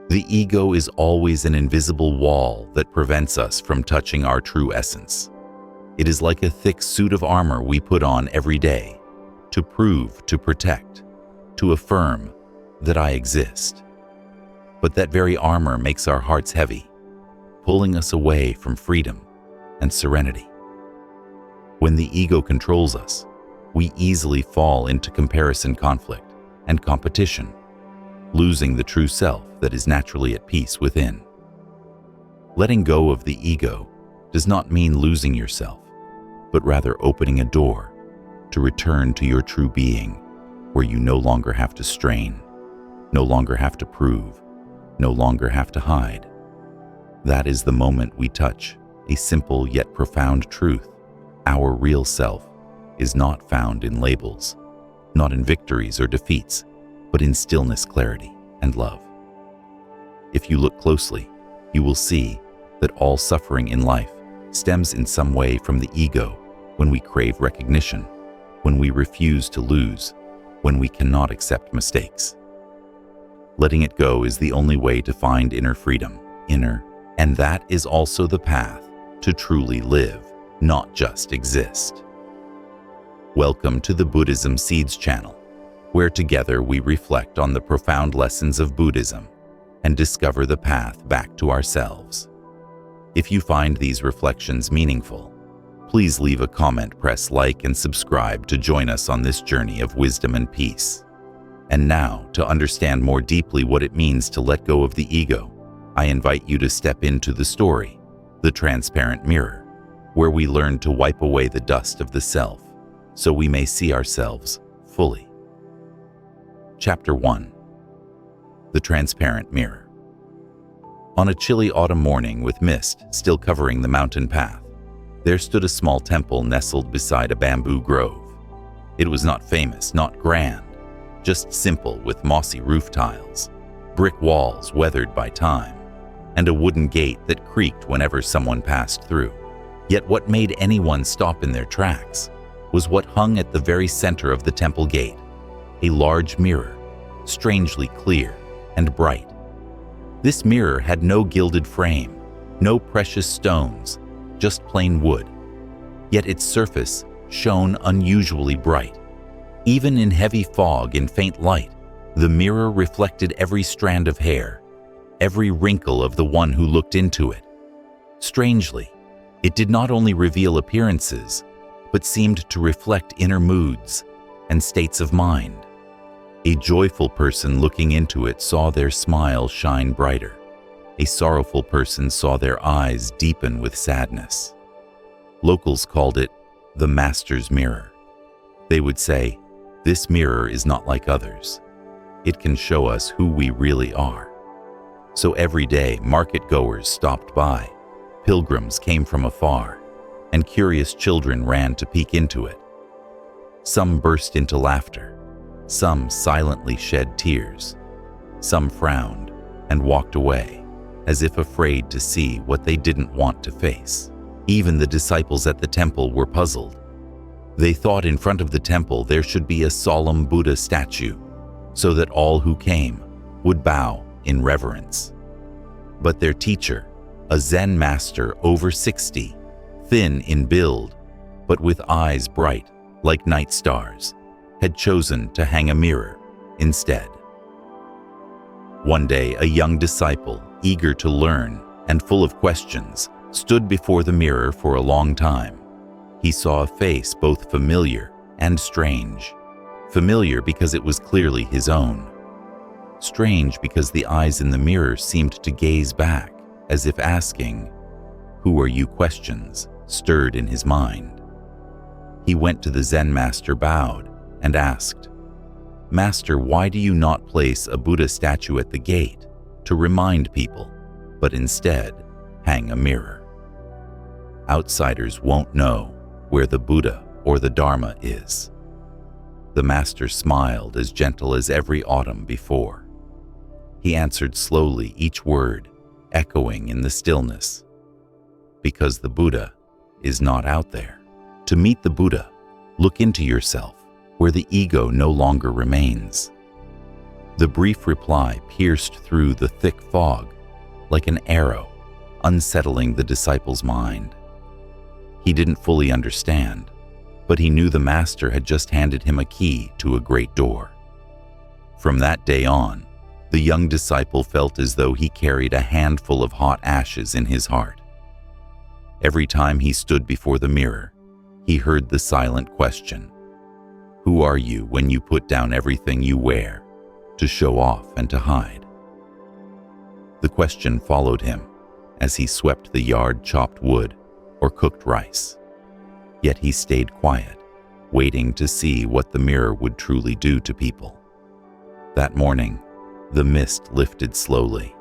The ego is always an invisible wall that prevents us from touching our true essence. It is like a thick suit of armor we put on every day to prove, to protect, to affirm that I exist. But that very armor makes our hearts heavy, pulling us away from freedom and serenity. When the ego controls us, we easily fall into comparison, conflict, and competition, losing the true self that is naturally at peace within. Letting go of the ego does not mean losing yourself, but rather opening a door to return to your true being, where you no longer have to strain, no longer have to prove, no longer have to hide. That is the moment we touch a simple yet profound truth. Our real self is not found in labels, not in victories or defeats, but in stillness, clarity, and love. If you look closely, you will see that all suffering in life stems in some way from the ego, when we crave recognition, when we refuse to lose, when we cannot accept mistakes. Letting it go is the only way to find inner freedom, and that is also the path to truly live, not just exist. Welcome to the Buddhism Seeds channel, where together we reflect on the profound lessons of Buddhism and discover the path back to ourselves. If you find these reflections meaningful, please leave a comment, press like, and subscribe to join us on this journey of wisdom and peace. And now, to understand more deeply what it means to let go of the ego, I invite you to step into the story, The Transparent Mirror, where we learn to wipe away the dust of the self so we may see ourselves fully. Chapter 1. The Transparent Mirror. On a chilly autumn morning with mist still covering the mountain path, there stood a small temple nestled beside a bamboo grove. It was not famous, not grand, just simple, with mossy roof tiles, brick walls weathered by time, and a wooden gate that creaked whenever someone passed through. Yet what made anyone stop in their tracks was what hung at the very center of the temple gate, a large mirror, strangely clear and bright. This mirror had no gilded frame, no precious stones, just plain wood. Yet its surface shone unusually bright. Even in heavy fog and faint light, the mirror reflected every strand of hair, every wrinkle of the one who looked into it. Strangely, it did not only reveal appearances, but seemed to reflect inner moods and states of mind. A joyful person looking into it saw their smile shine brighter. A sorrowful person saw their eyes deepen with sadness. Locals called it the Master's Mirror. They would say, "This mirror is not like others. It can show us who we really are." So every day, market goers stopped by, pilgrims came from afar, and curious children ran to peek into it. Some burst into laughter. Some silently shed tears. Some frowned and walked away, as if afraid to see what they didn't want to face. Even the disciples at the temple were puzzled. They thought in front of the temple there should be a solemn Buddha statue, so that all who came would bow in reverence. But their teacher, a Zen master over 60, thin in build, but with eyes bright like night stars, had chosen to hang a mirror instead. One day, a young disciple, eager to learn and full of questions, stood before the mirror for a long time. He saw a face both familiar and strange. Familiar because it was clearly his own. Strange because the eyes in the mirror seemed to gaze back, as if asking, "Who are you?" questions stirred in his mind. He went to the Zen master, bowed, and asked, "Master, why do you not place a Buddha statue at the gate to remind people, but instead hang a mirror? Outsiders won't know where the Buddha or the Dharma is." The master smiled, as gentle as every autumn before. He answered slowly, each word echoing in the stillness, "Because the Buddha is not out there. To meet the Buddha, look into yourself, where the ego no longer remains. The brief reply pierced through the thick fog like an arrow, unsettling the disciple's mind. He didn't fully understand, but he knew the master had just handed him a key to a great door. From that day on, the young disciple felt as though he carried a handful of hot ashes in his heart. Every time he stood before the mirror, he heard the silent question, "Who are you when you put down everything you wear to show off and to hide?" The question followed him as he swept the yard, chopped wood, or cooked rice. Yet he stayed quiet, waiting to see what the mirror would truly do to people. That morning, the mist lifted slowly.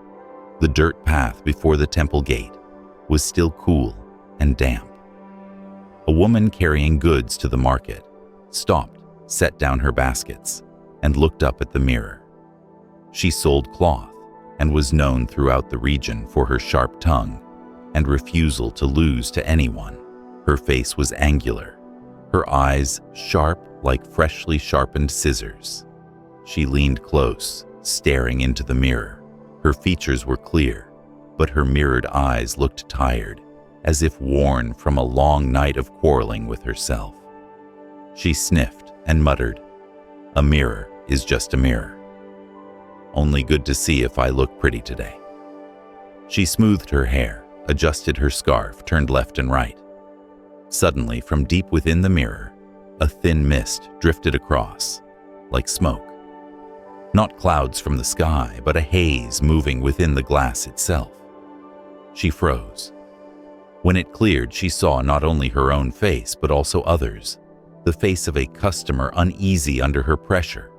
The dirt path before the temple gate was still cool and damp. A woman carrying goods to the market stopped, set down her baskets, and looked up at the mirror. She sold cloth and was known throughout the region for her sharp tongue and refusal to lose to anyone. Her face was angular, her eyes sharp like freshly sharpened scissors. She leaned close, staring into the mirror. Her features were clear, but her mirrored eyes looked tired, as if worn from a long night of quarreling with herself. She sniffed and muttered, "A mirror is just a mirror. Only good to see if I look pretty today." She smoothed her hair, adjusted her scarf, turned left and right. Suddenly, from deep within the mirror, a thin mist drifted across, like smoke. Not clouds from the sky, but a haze moving within the glass itself. She froze. When it cleared, she saw not only her own face, but also others. The face of a customer uneasy under her pressure.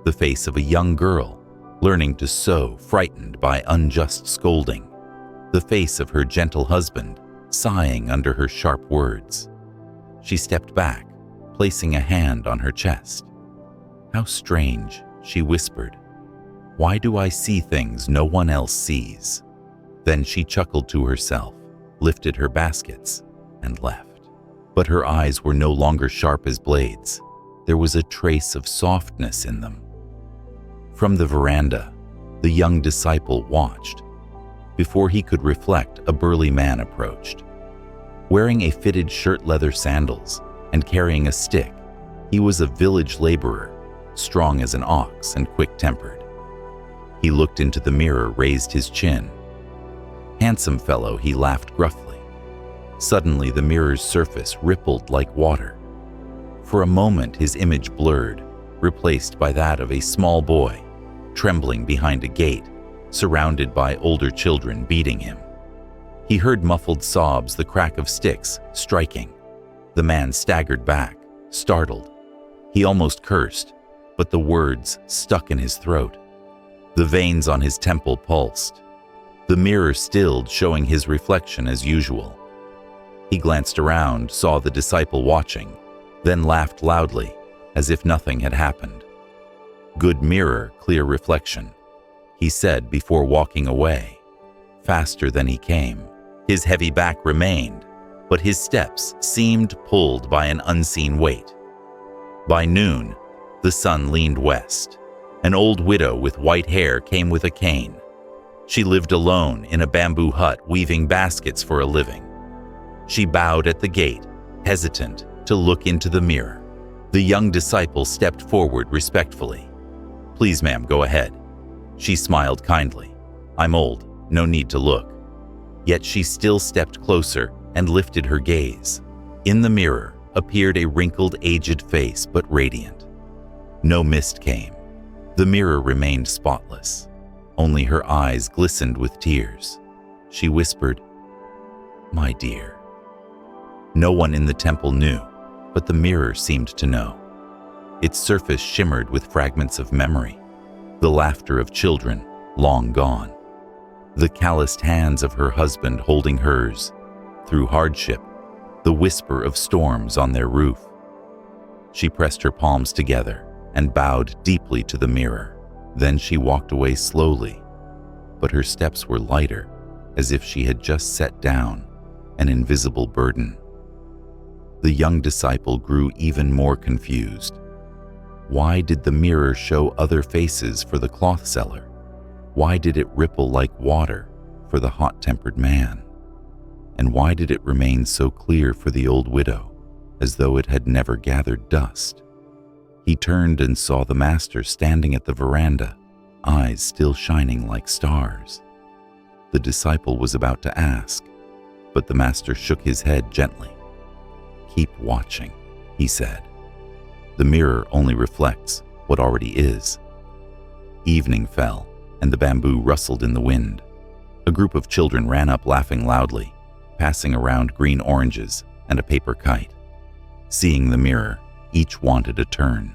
The face of a young girl learning to sew, frightened by unjust scolding. The face of her gentle husband, sighing under her sharp words. She stepped back, placing a hand on her chest. "How strange," she whispered. "Why do I see things no one else sees?" Then she chuckled to herself, lifted her baskets, and left. But her eyes were no longer sharp as blades. There was a trace of softness in them. From the veranda, the young disciple watched. Before he could reflect, a burly man approached. Wearing a fitted shirt, leather sandals, and carrying a stick, he was a village laborer, strong as an ox and quick-tempered. He looked into the mirror, raised his chin. "Handsome fellow," he laughed gruffly. Suddenly, the mirror's surface rippled like water. For a moment, his image blurred, replaced by that of a small boy, trembling behind a gate, surrounded by older children beating him. He heard muffled sobs, the crack of sticks striking. The man staggered back, startled. He almost cursed, but the words stuck in his throat. The veins on his temple pulsed. The mirror stilled, showing his reflection as usual. He glanced around, saw the disciple watching, then laughed loudly, as if nothing had happened. "Good mirror, clear reflection," he said before walking away. Faster than he came, his heavy back remained, but his steps seemed pulled by an unseen weight. By noon, the sun leaned west. An old widow with white hair came with a cane. She lived alone in a bamboo hut, weaving baskets for a living. She bowed at the gate, hesitant to look into the mirror. The young disciple stepped forward respectfully. "Please, ma'am, go ahead." She smiled kindly. "I'm old, no need to look." Yet she still stepped closer and lifted her gaze. In the mirror appeared a wrinkled, aged face, but radiant. No mist came. The mirror remained spotless. Only her eyes glistened with tears. She whispered, "My dear." No one in the temple knew, but the mirror seemed to know. Its surface shimmered with fragments of memory, the laughter of children long gone, the calloused hands of her husband holding hers through hardship, the whisper of storms on their roof. She pressed her palms together and bowed deeply to the mirror. Then she walked away slowly, but her steps were lighter, as if she had just set down an invisible burden. The young disciple grew even more confused. Why did the mirror show other faces for the cloth seller? Why did it ripple like water for the hot-tempered man? And why did it remain so clear for the old widow, as though it had never gathered dust? He turned and saw the master standing at the veranda, eyes still shining like stars. The disciple was about to ask, but the master shook his head gently. "Keep watching," he said. "The mirror only reflects what already is." Evening fell, and the bamboo rustled in the wind. A group of children ran up laughing loudly, passing around green oranges and a paper kite. Seeing the mirror, each wanted a turn.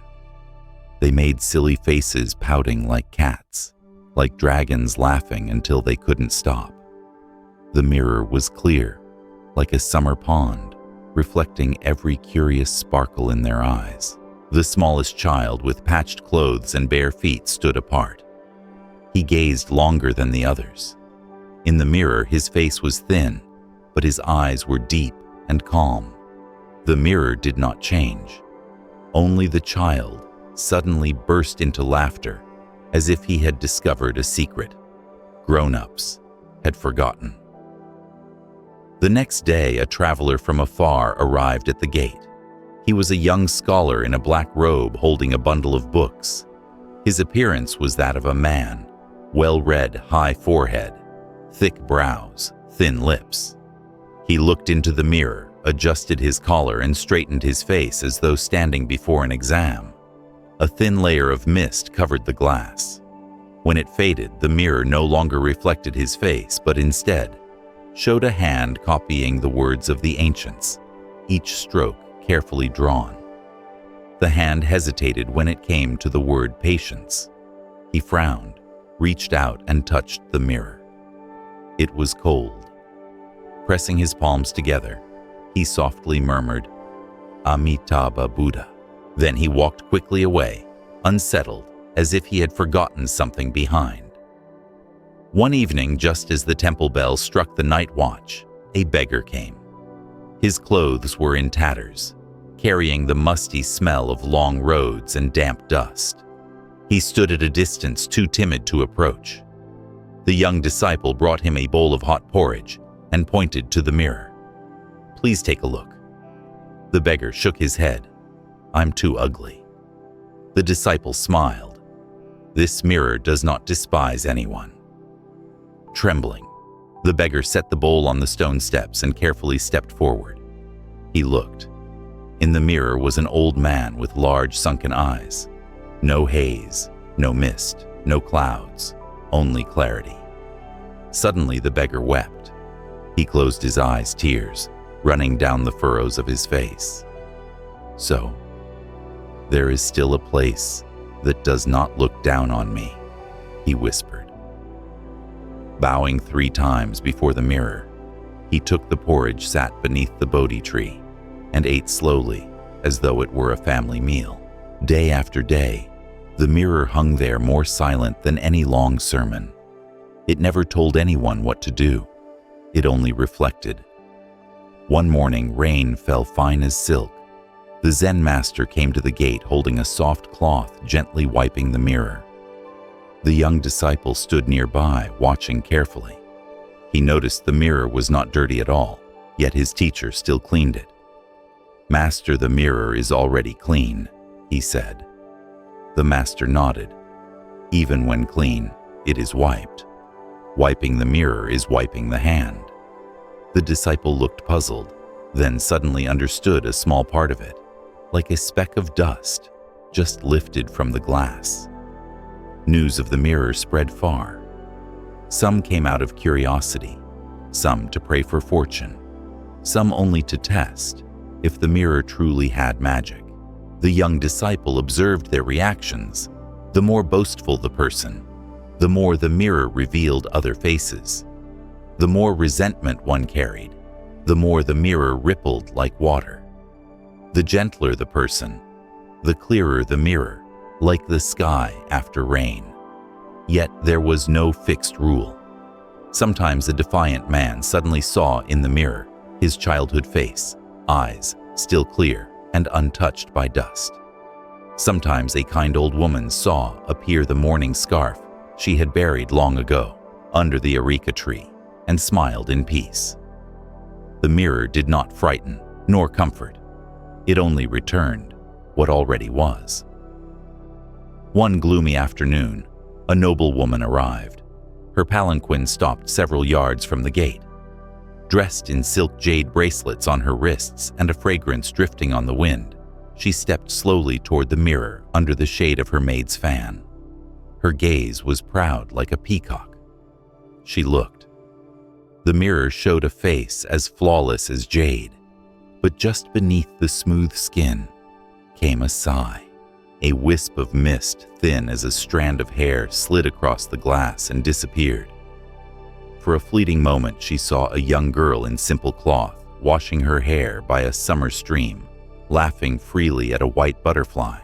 They made silly faces, pouting like cats, like dragons laughing until they couldn't stop. The mirror was clear, like a summer pond, reflecting every curious sparkle in their eyes. The smallest child, with patched clothes and bare feet, stood apart. He gazed longer than the others. In the mirror, his face was thin, but his eyes were deep and calm. The mirror did not change. Only the child suddenly burst into laughter, as if he had discovered a secret grown-ups had forgotten. The next day, a traveler from afar arrived at the gate. He was a young scholar in a black robe holding a bundle of books. His appearance was that of a man, well-read, high forehead, thick brows, thin lips. He looked into the mirror, adjusted his collar, and straightened his face as though standing before an exam. A thin layer of mist covered the glass. When it faded, the mirror no longer reflected his face, but instead showed a hand copying the words of the ancients, each stroke carefully drawn. The hand hesitated when it came to the word patience. He frowned, reached out, and touched the mirror. It was cold. Pressing his palms together, he softly murmured, "Amitabha Buddha." Then he walked quickly away, unsettled, as if he had forgotten something behind. One evening, just as the temple bell struck the night watch, a beggar came. His clothes were in tatters, carrying the musty smell of long roads and damp dust. He stood at a distance, too timid to approach. The young disciple brought him a bowl of hot porridge and pointed to the mirror. "Please take a look." The beggar shook his head. "I'm too ugly." The disciple smiled. "This mirror does not despise anyone." Trembling, the beggar set the bowl on the stone steps and carefully stepped forward. He looked. In the mirror was an old man with large sunken eyes. No haze, no mist, no clouds, only clarity. Suddenly the beggar wept. He closed his eyes, tears running down the furrows of his face. "So, there is still a place that does not look down on me," he whispered. Bowing 3 times before the mirror, he took the porridge, sat beneath the Bodhi tree, and ate slowly, as though it were a family meal. Day after day, the mirror hung there, more silent than any long sermon. It never told anyone what to do. It only reflected. One morning, rain fell fine as silk. The Zen master came to the gate holding a soft cloth, gently wiping the mirror. The young disciple stood nearby, watching carefully. He noticed the mirror was not dirty at all, yet his teacher still cleaned it. "Master, the mirror is already clean," he said. The master nodded. "Even when clean, it is wiped. Wiping the mirror is wiping the hand." The disciple looked puzzled, then suddenly understood a small part of it, like a speck of dust just lifted from the glass. News of the mirror spread far. Some came out of curiosity, some to pray for fortune, some only to test if the mirror truly had magic. The young disciple observed their reactions. The more boastful the person, the more the mirror revealed other faces. The more resentment one carried, the more the mirror rippled like water. The gentler the person, the clearer the mirror, like the sky after rain. Yet there was no fixed rule. Sometimes a defiant man suddenly saw in the mirror his childhood face, eyes still clear and untouched by dust. Sometimes a kind old woman saw appear the mourning scarf she had buried long ago under the areca tree and smiled in peace. The mirror did not frighten nor comfort. It only returned what already was. One gloomy afternoon, a noblewoman arrived. Her palanquin stopped several yards from the gate. Dressed in silk jade bracelets on her wrists and a fragrance drifting on the wind, she stepped slowly toward the mirror under the shade of her maid's fan. Her gaze was proud like a peacock. She looked. The mirror showed a face as flawless as jade, but just beneath the smooth skin came a sigh. A wisp of mist, thin as a strand of hair, slid across the glass and disappeared. For a fleeting moment, she saw a young girl in simple cloth, washing her hair by a summer stream, laughing freely at a white butterfly.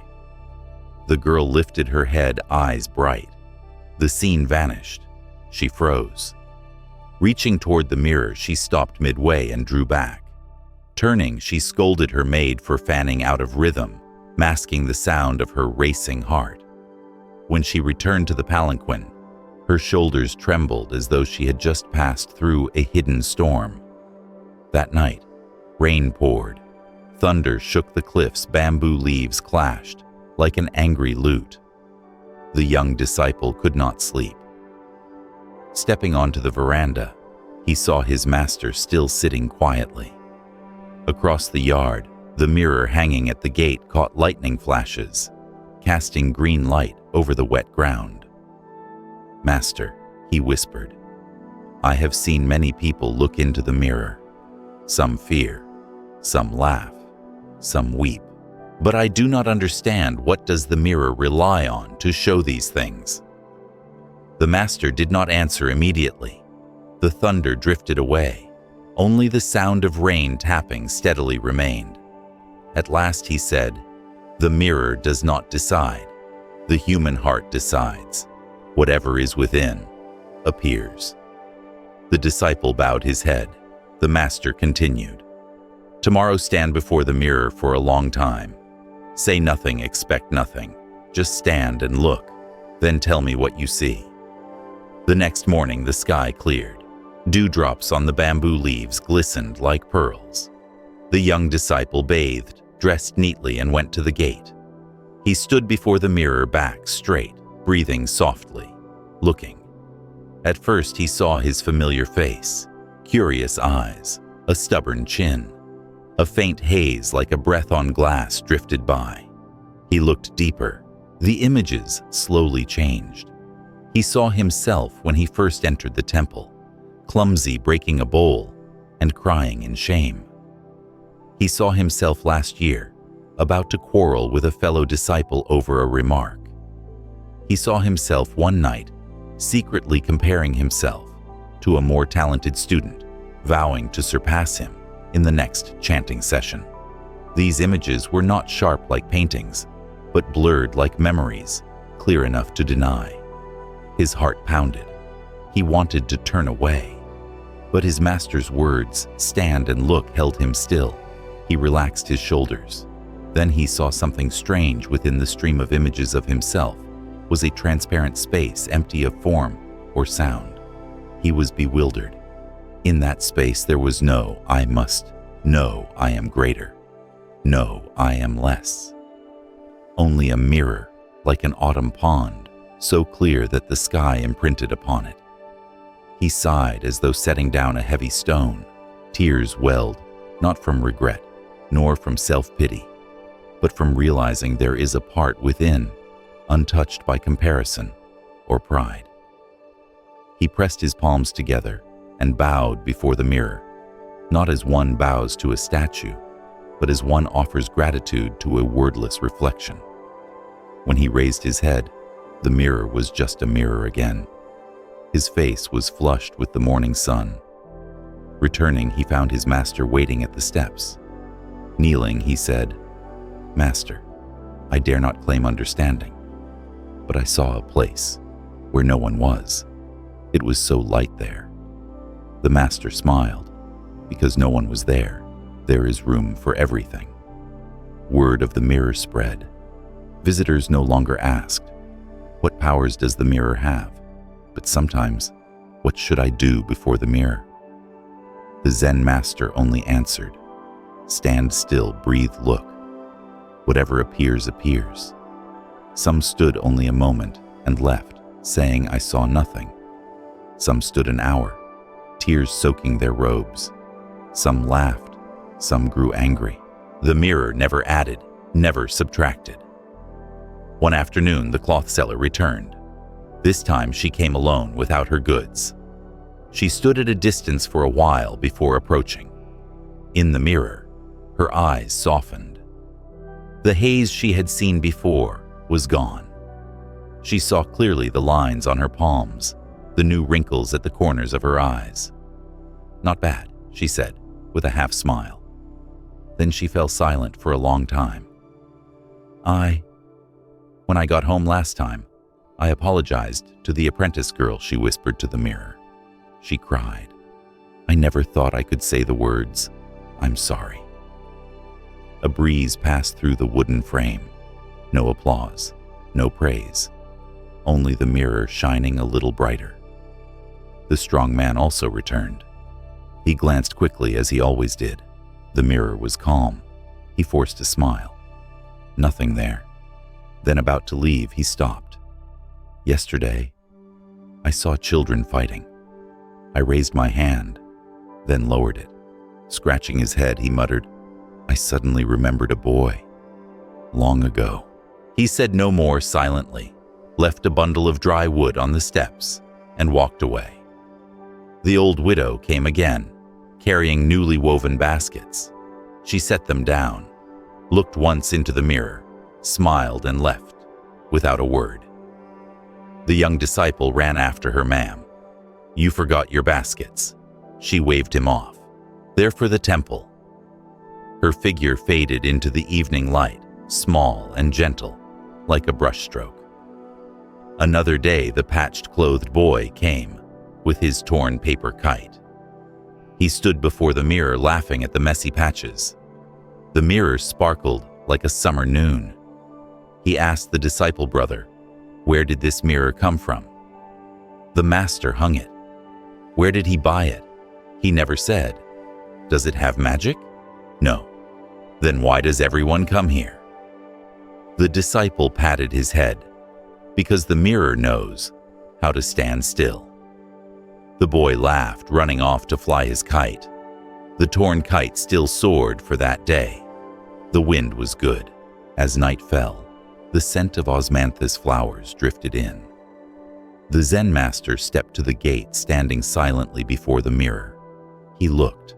The girl lifted her head, eyes bright. The scene vanished. She froze. Reaching toward the mirror, she stopped midway and drew back. Turning, she scolded her maid for fanning out of rhythm, masking the sound of her racing heart. When she returned to the palanquin, her shoulders trembled as though she had just passed through a hidden storm. That night, rain poured. Thunder shook the cliffs, bamboo leaves clashed like an angry lute. The young disciple could not sleep. Stepping onto the veranda, he saw his master still sitting quietly. Across the yard, the mirror hanging at the gate caught lightning flashes, casting green light over the wet ground. "Master," he whispered, "I have seen many people look into the mirror. Some fear, some laugh, some weep. But I do not understand, what does the mirror rely on to show these things?" The master did not answer immediately. The thunder drifted away. Only the sound of rain tapping steadily remained. At last he said, "The mirror does not decide. The human heart decides. Whatever is within appears." The disciple bowed his head. The master continued, "Tomorrow stand before the mirror for a long time. Say nothing, expect nothing. Just stand and look. Then tell me what you see." The next morning the sky cleared. Dewdrops on the bamboo leaves glistened like pearls. The young disciple bathed, dressed neatly, and went to the gate. He stood before the mirror, back straight, breathing softly, looking. At first he saw his familiar face, curious eyes, a stubborn chin. A faint haze like a breath on glass drifted by. He looked deeper. The images slowly changed. He saw himself when he first entered the temple, clumsy breaking a bowl and crying in shame. He saw himself last year, about to quarrel with a fellow disciple over a remark. He saw himself one night, secretly comparing himself to a more talented student, vowing to surpass him in the next chanting session. These images were not sharp like paintings, but blurred like memories, clear enough to deny. His heart pounded. He wanted to turn away, but his master's words, "Stand and look," held him still. He relaxed his shoulders. Then he saw something strange within the stream of images of himself was a transparent space empty of form or sound. He was bewildered. In that space there was no "I must," no "I am greater," no "I am less." Only a mirror, like an autumn pond, so clear that the sky imprinted upon it. He sighed as though setting down a heavy stone. Tears welled, not from regret, nor from self-pity, but from realizing there is a part within, untouched by comparison or pride. He pressed his palms together and bowed before the mirror, not as one bows to a statue, but as one offers gratitude to a wordless reflection. When he raised his head, the mirror was just a mirror again. His face was flushed with the morning sun. Returning, he found his master waiting at the steps. Kneeling, he said, "Master, I dare not claim understanding, but I saw a place where no one was. It was so light there." The master smiled. "Because no one was there, there is room for everything." Word of the mirror spread. Visitors no longer asked, "What powers does the mirror have?" but sometimes, "What should I do before the mirror?" The Zen master only answered, "Stand still, breathe, look. Whatever appears, appears." Some stood only a moment and left, saying, "I saw nothing." Some stood an hour, tears soaking their robes. Some laughed, some grew angry. The mirror never added, never subtracted. One afternoon, the cloth seller returned. This time she came alone without her goods. She stood at a distance for a while before approaching. In the mirror, her eyes softened. The haze she had seen before was gone. She saw clearly the lines on her palms, the new wrinkles at the corners of her eyes. "Not bad," she said, with a half smile. Then she fell silent for a long time. When I got home last time, I apologized to the apprentice girl," she whispered to the mirror. She cried. "I never thought I could say the words, 'I'm sorry.'" A breeze passed through the wooden frame. No applause, no praise, only the mirror shining a little brighter. The strong man also returned. He glanced quickly as he always did. The mirror was calm. He forced a smile. Nothing there. Then about to leave, he stopped. "Yesterday, I saw children fighting. I raised my hand, then lowered it. Scratching his head, he muttered, 'I suddenly remembered a boy. Long ago.'" He said no more silently, left a bundle of dry wood on the steps, and walked away. The old widow came again, carrying newly woven baskets. She set them down, looked once into the mirror, smiled and left, without a word. The young disciple ran after her. "Ma'am, you forgot your baskets." She waved him off. "They're for the temple." Her figure faded into the evening light, small and gentle, like a brushstroke. Another day, the patched-clothed boy came, with his torn paper kite. He stood before the mirror, laughing at the messy patches. The mirror sparkled like a summer noon. He asked the disciple brother, "Where did this mirror come from?" "The master hung it." "Where did he buy it?" "He never said." "Does it have magic?" "No." "Then why does everyone come here?" The disciple patted his head, because the mirror knows how to stand still. The boy laughed, running off to fly his kite. The torn kite still soared for that day. The wind was good. As night fell, the scent of osmanthus flowers drifted in. The Zen master stepped to the gate, standing silently before the mirror. He looked.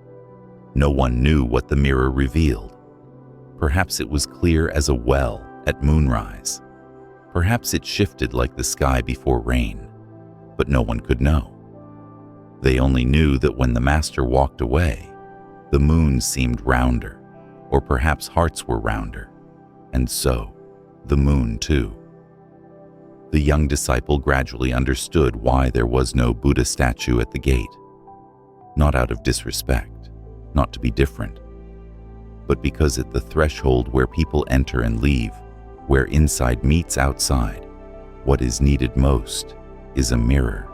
No one knew what the mirror revealed. Perhaps it was clear as a well at moonrise. Perhaps it shifted like the sky before rain, but no one could know. They only knew that when the master walked away, the moon seemed rounder, or perhaps hearts were rounder, and so the moon too. The young disciple gradually understood why there was no Buddha statue at the gate. Not out of disrespect, not to be different, but because at the threshold where people enter and leave, where inside meets outside, what is needed most is a mirror.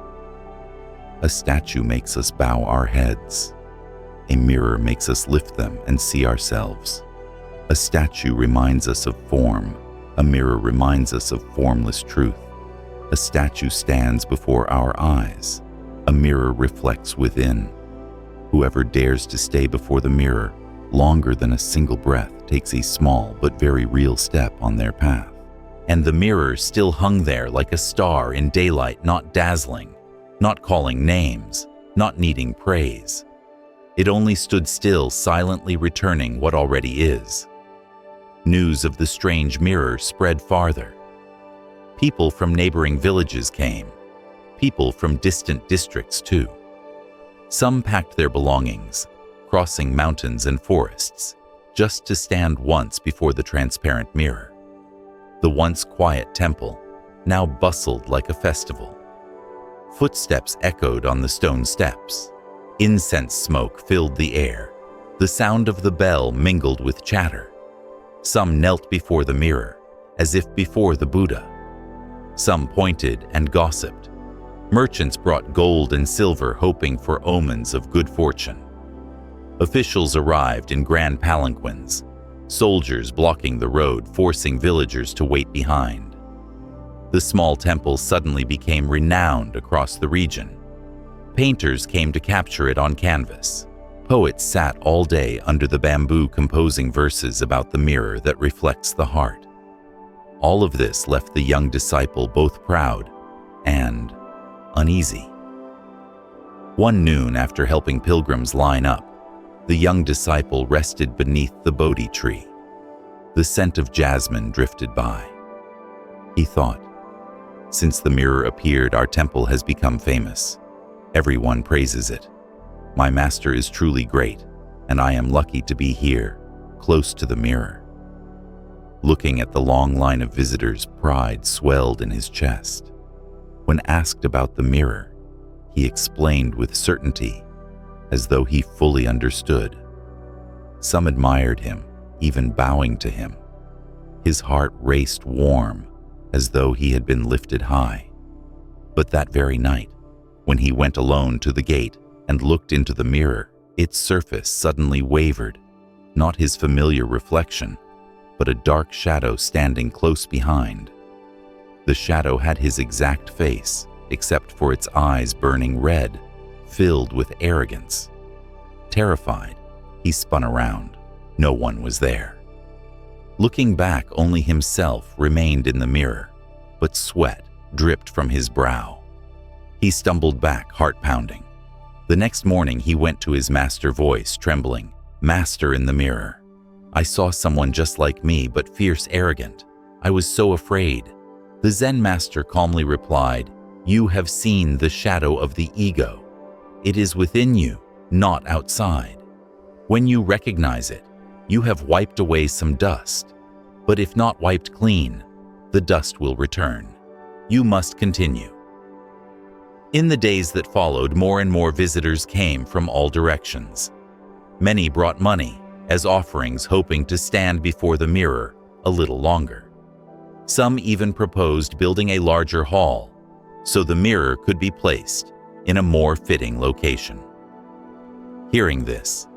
A statue makes us bow our heads. A mirror makes us lift them and see ourselves. A statue reminds us of form. A mirror reminds us of formless truth. A statue stands before our eyes. A mirror reflects within. Whoever dares to stay before the mirror longer than a single breath takes a small but very real step on their path. And the mirror still hung there like a star in daylight, not dazzling, not calling names, not needing praise. It only stood still, silently returning what already is. News of the strange mirror spread farther. People from neighboring villages came. People from distant districts too. Some packed their belongings, crossing mountains and forests, just to stand once before the transparent mirror. The once quiet temple now bustled like a festival. Footsteps echoed on the stone steps. Incense smoke filled the air. The sound of the bell mingled with chatter. Some knelt before the mirror, as if before the Buddha. Some pointed and gossiped. Merchants brought gold and silver, hoping for omens of good fortune. Officials arrived in grand palanquins, soldiers blocking the road, forcing villagers to wait behind. The small temple suddenly became renowned across the region. Painters came to capture it on canvas. Poets sat all day under the bamboo composing verses about the mirror that reflects the heart. All of this left the young disciple both proud and uneasy. One noon, after helping pilgrims line up, the young disciple rested beneath the Bodhi tree. The scent of jasmine drifted by. He thought, "Since the mirror appeared, our temple has become famous. Everyone praises it. My master is truly great, and I am lucky to be here, close to the mirror." Looking at the long line of visitors, pride swelled in his chest. When asked about the mirror, he explained with certainty, as though he fully understood. Some admired him, even bowing to him. His heart raced warm, as though he had been lifted high. But that very night, when he went alone to the gate and looked into the mirror, its surface suddenly wavered, not his familiar reflection, but a dark shadow standing close behind. The shadow had his exact face, except for its eyes burning red, filled with arrogance. Terrified, he spun around. No one was there. Looking back, only himself remained in the mirror, but sweat dripped from his brow. He stumbled back, heart pounding. The next morning he went to his master, voice trembling. "Master in the mirror, I saw someone just like me, but fierce, arrogant. I was so afraid." The Zen master calmly replied, "You have seen the shadow of the ego. It is within you, not outside. When you recognize it, you have wiped away some dust. But if not wiped clean, the dust will return. You must continue." In the days that followed, more and more visitors came from all directions. Many brought money as offerings, hoping to stand before the mirror a little longer. Some even proposed building a larger hall so the mirror could be placed in a more fitting location. Hearing this,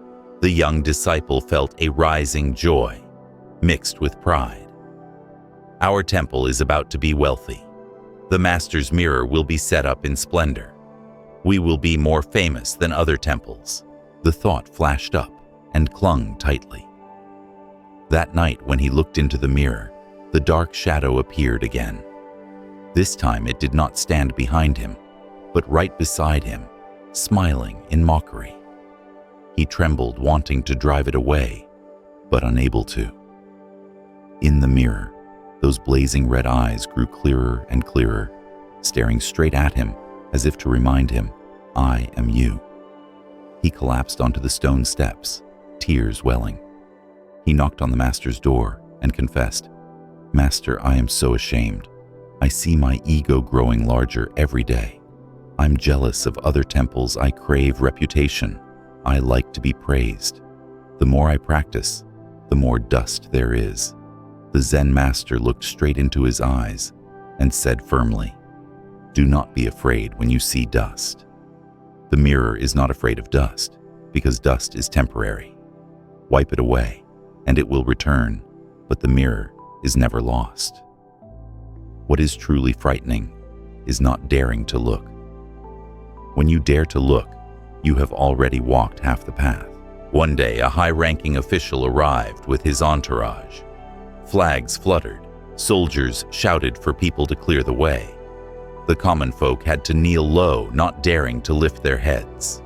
the young disciple felt a rising joy mixed with pride. Our temple is about to be wealthy. The master's mirror will be set up in splendor. We will be more famous than other temples. The thought flashed up and clung tightly. That night, when he looked into the mirror, the dark shadow appeared again. This time it did not stand behind him, but right beside him, smiling in mockery. He trembled, wanting to drive it away, but unable to. In the mirror, those blazing red eyes grew clearer and clearer, staring straight at him as if to remind him, "I am you." He collapsed onto the stone steps, tears welling. He knocked on the master's door and confessed, "Master, I am so ashamed. I see my ego growing larger every day. I'm jealous of other temples. I crave reputation. I like to be praised. The more I practice, the more dust there is." The Zen master looked straight into his eyes and said firmly, "Do not be afraid when you see dust. The mirror is not afraid of dust, because dust is temporary. Wipe it away, and it will return, but the mirror is never lost." What is truly frightening is not daring to look. When you dare to look, you have already walked half the path. One day, a high-ranking official arrived with his entourage. Flags fluttered, soldiers shouted for people to clear the way. The common folk had to kneel low, not daring to lift their heads.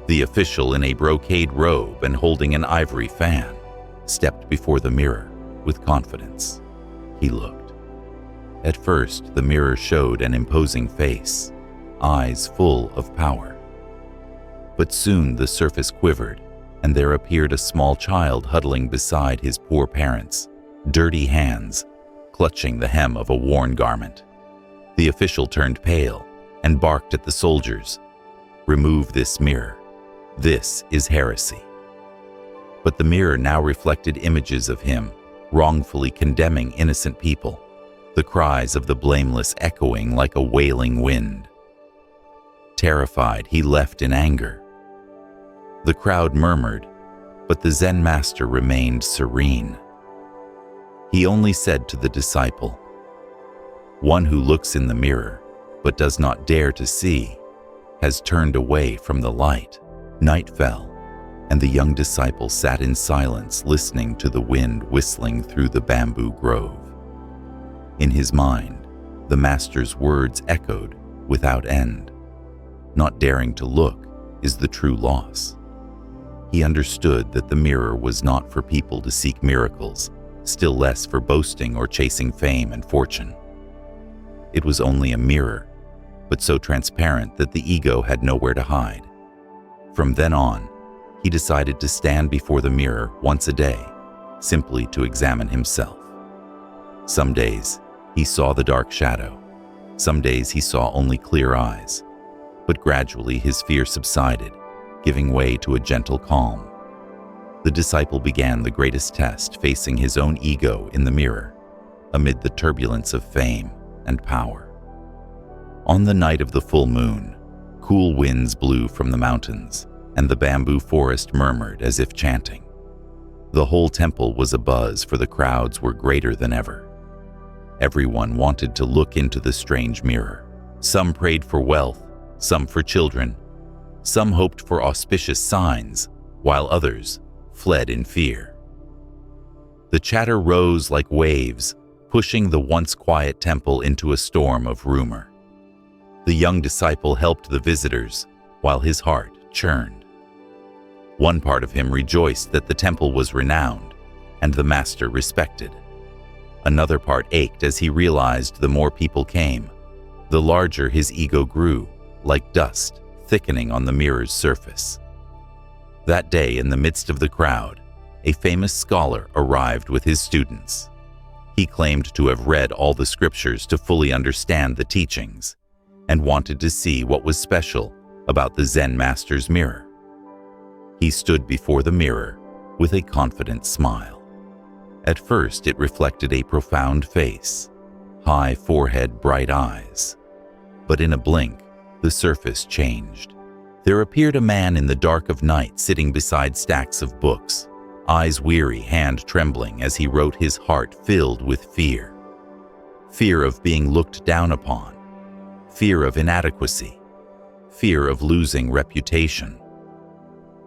The official, in a brocade robe and holding an ivory fan, stepped before the mirror with confidence. He looked. At first, the mirror showed an imposing face, eyes full of power. But soon the surface quivered, and there appeared a small child huddling beside his poor parents, dirty hands clutching the hem of a worn garment. The official turned pale and barked at the soldiers, "Remove this mirror. This is heresy." But the mirror now reflected images of him, wrongfully condemning innocent people, the cries of the blameless echoing like a wailing wind. Terrified, he left in anger. The crowd murmured, but the Zen master remained serene. He only said to the disciple, "One who looks in the mirror, but does not dare to see, has turned away from the light." Night fell, and the young disciple sat in silence, listening to the wind whistling through the bamboo grove. In his mind, the master's words echoed without end. Not daring to look is the true loss. He understood that the mirror was not for people to seek miracles, still less for boasting or chasing fame and fortune. It was only a mirror, but so transparent that the ego had nowhere to hide. From then on, he decided to stand before the mirror once a day, simply to examine himself. Some days, he saw the dark shadow. Some days he saw only clear eyes. But gradually his fear subsided, giving way to a gentle calm. The disciple began the greatest test, facing his own ego in the mirror, amid the turbulence of fame and power. On the night of the full moon, cool winds blew from the mountains, and the bamboo forest murmured as if chanting. The whole temple was abuzz, for the crowds were greater than ever. Everyone wanted to look into the strange mirror. Some prayed for wealth, some for children. Some hoped for auspicious signs, while others fled in fear. The chatter rose like waves, pushing the once quiet temple into a storm of rumor. The young disciple helped the visitors, while his heart churned. One part of him rejoiced that the temple was renowned and the master respected. Another part ached as he realized the more people came, the larger his ego grew, like dust thickening on the mirror's surface. That day, in the midst of the crowd, a famous scholar arrived with his students. He claimed to have read all the scriptures to fully understand the teachings, and wanted to see what was special about the Zen master's mirror. He stood before the mirror with a confident smile. At first, it reflected a profound face, high forehead, bright eyes. But in a blink, the surface changed. There appeared a man in the dark of night sitting beside stacks of books, eyes weary, hand trembling as he wrote, his heart filled with fear. Fear of being looked down upon, fear of inadequacy, fear of losing reputation.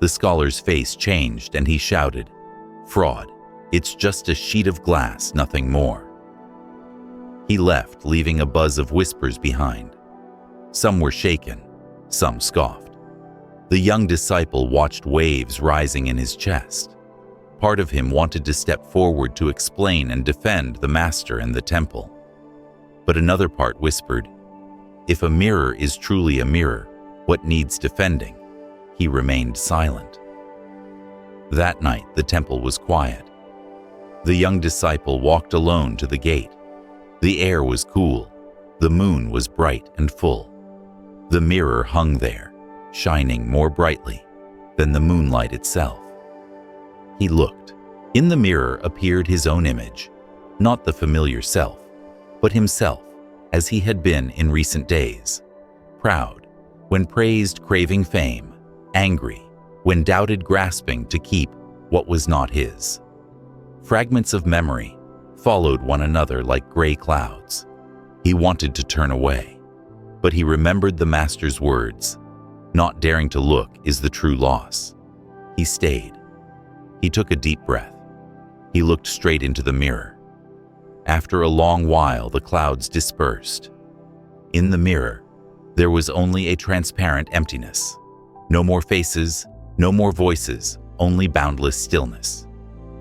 The scholar's face changed and he shouted, "Fraud! It's just a sheet of glass, nothing more." He left, leaving a buzz of whispers behind. Some were shaken, some scoffed. The young disciple watched waves rising in his chest. Part of him wanted to step forward to explain and defend the master and the temple. But another part whispered, "If a mirror is truly a mirror, what needs defending?" He remained silent. That night, the temple was quiet. The young disciple walked alone to the gate. The air was cool. The moon was bright and full. The mirror hung there, shining more brightly than the moonlight itself. He looked. In the mirror appeared his own image, not the familiar self, but himself as he had been in recent days. Proud, when praised, craving fame; angry, when doubted, grasping to keep what was not his. Fragments of memory followed one another like gray clouds. He wanted to turn away, but he remembered the master's words, "Not daring to look is the true loss." He stayed. He took a deep breath. He looked straight into the mirror. After a long while, the clouds dispersed. In the mirror, there was only a transparent emptiness. No more faces, no more voices, only boundless stillness.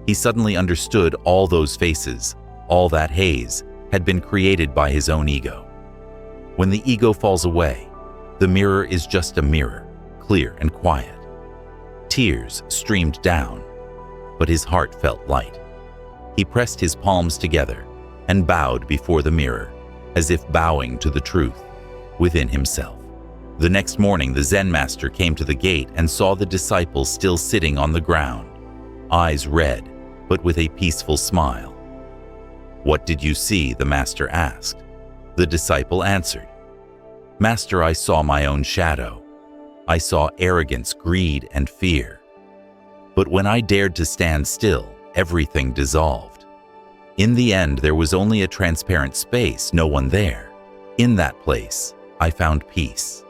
He suddenly understood all those faces, all that haze, had been created by his own ego. When the ego falls away, the mirror is just a mirror, clear and quiet. Tears streamed down, but his heart felt light. He pressed his palms together and bowed before the mirror, as if bowing to the truth within himself. The next morning, the Zen master came to the gate and saw the disciple still sitting on the ground, eyes red, but with a peaceful smile. "What did you see?" the master asked. The disciple answered, "Master, I saw my own shadow. I saw arrogance, greed, and fear. But when I dared to stand still, everything dissolved. In the end, there was only a transparent space, no one there. In that place, I found peace."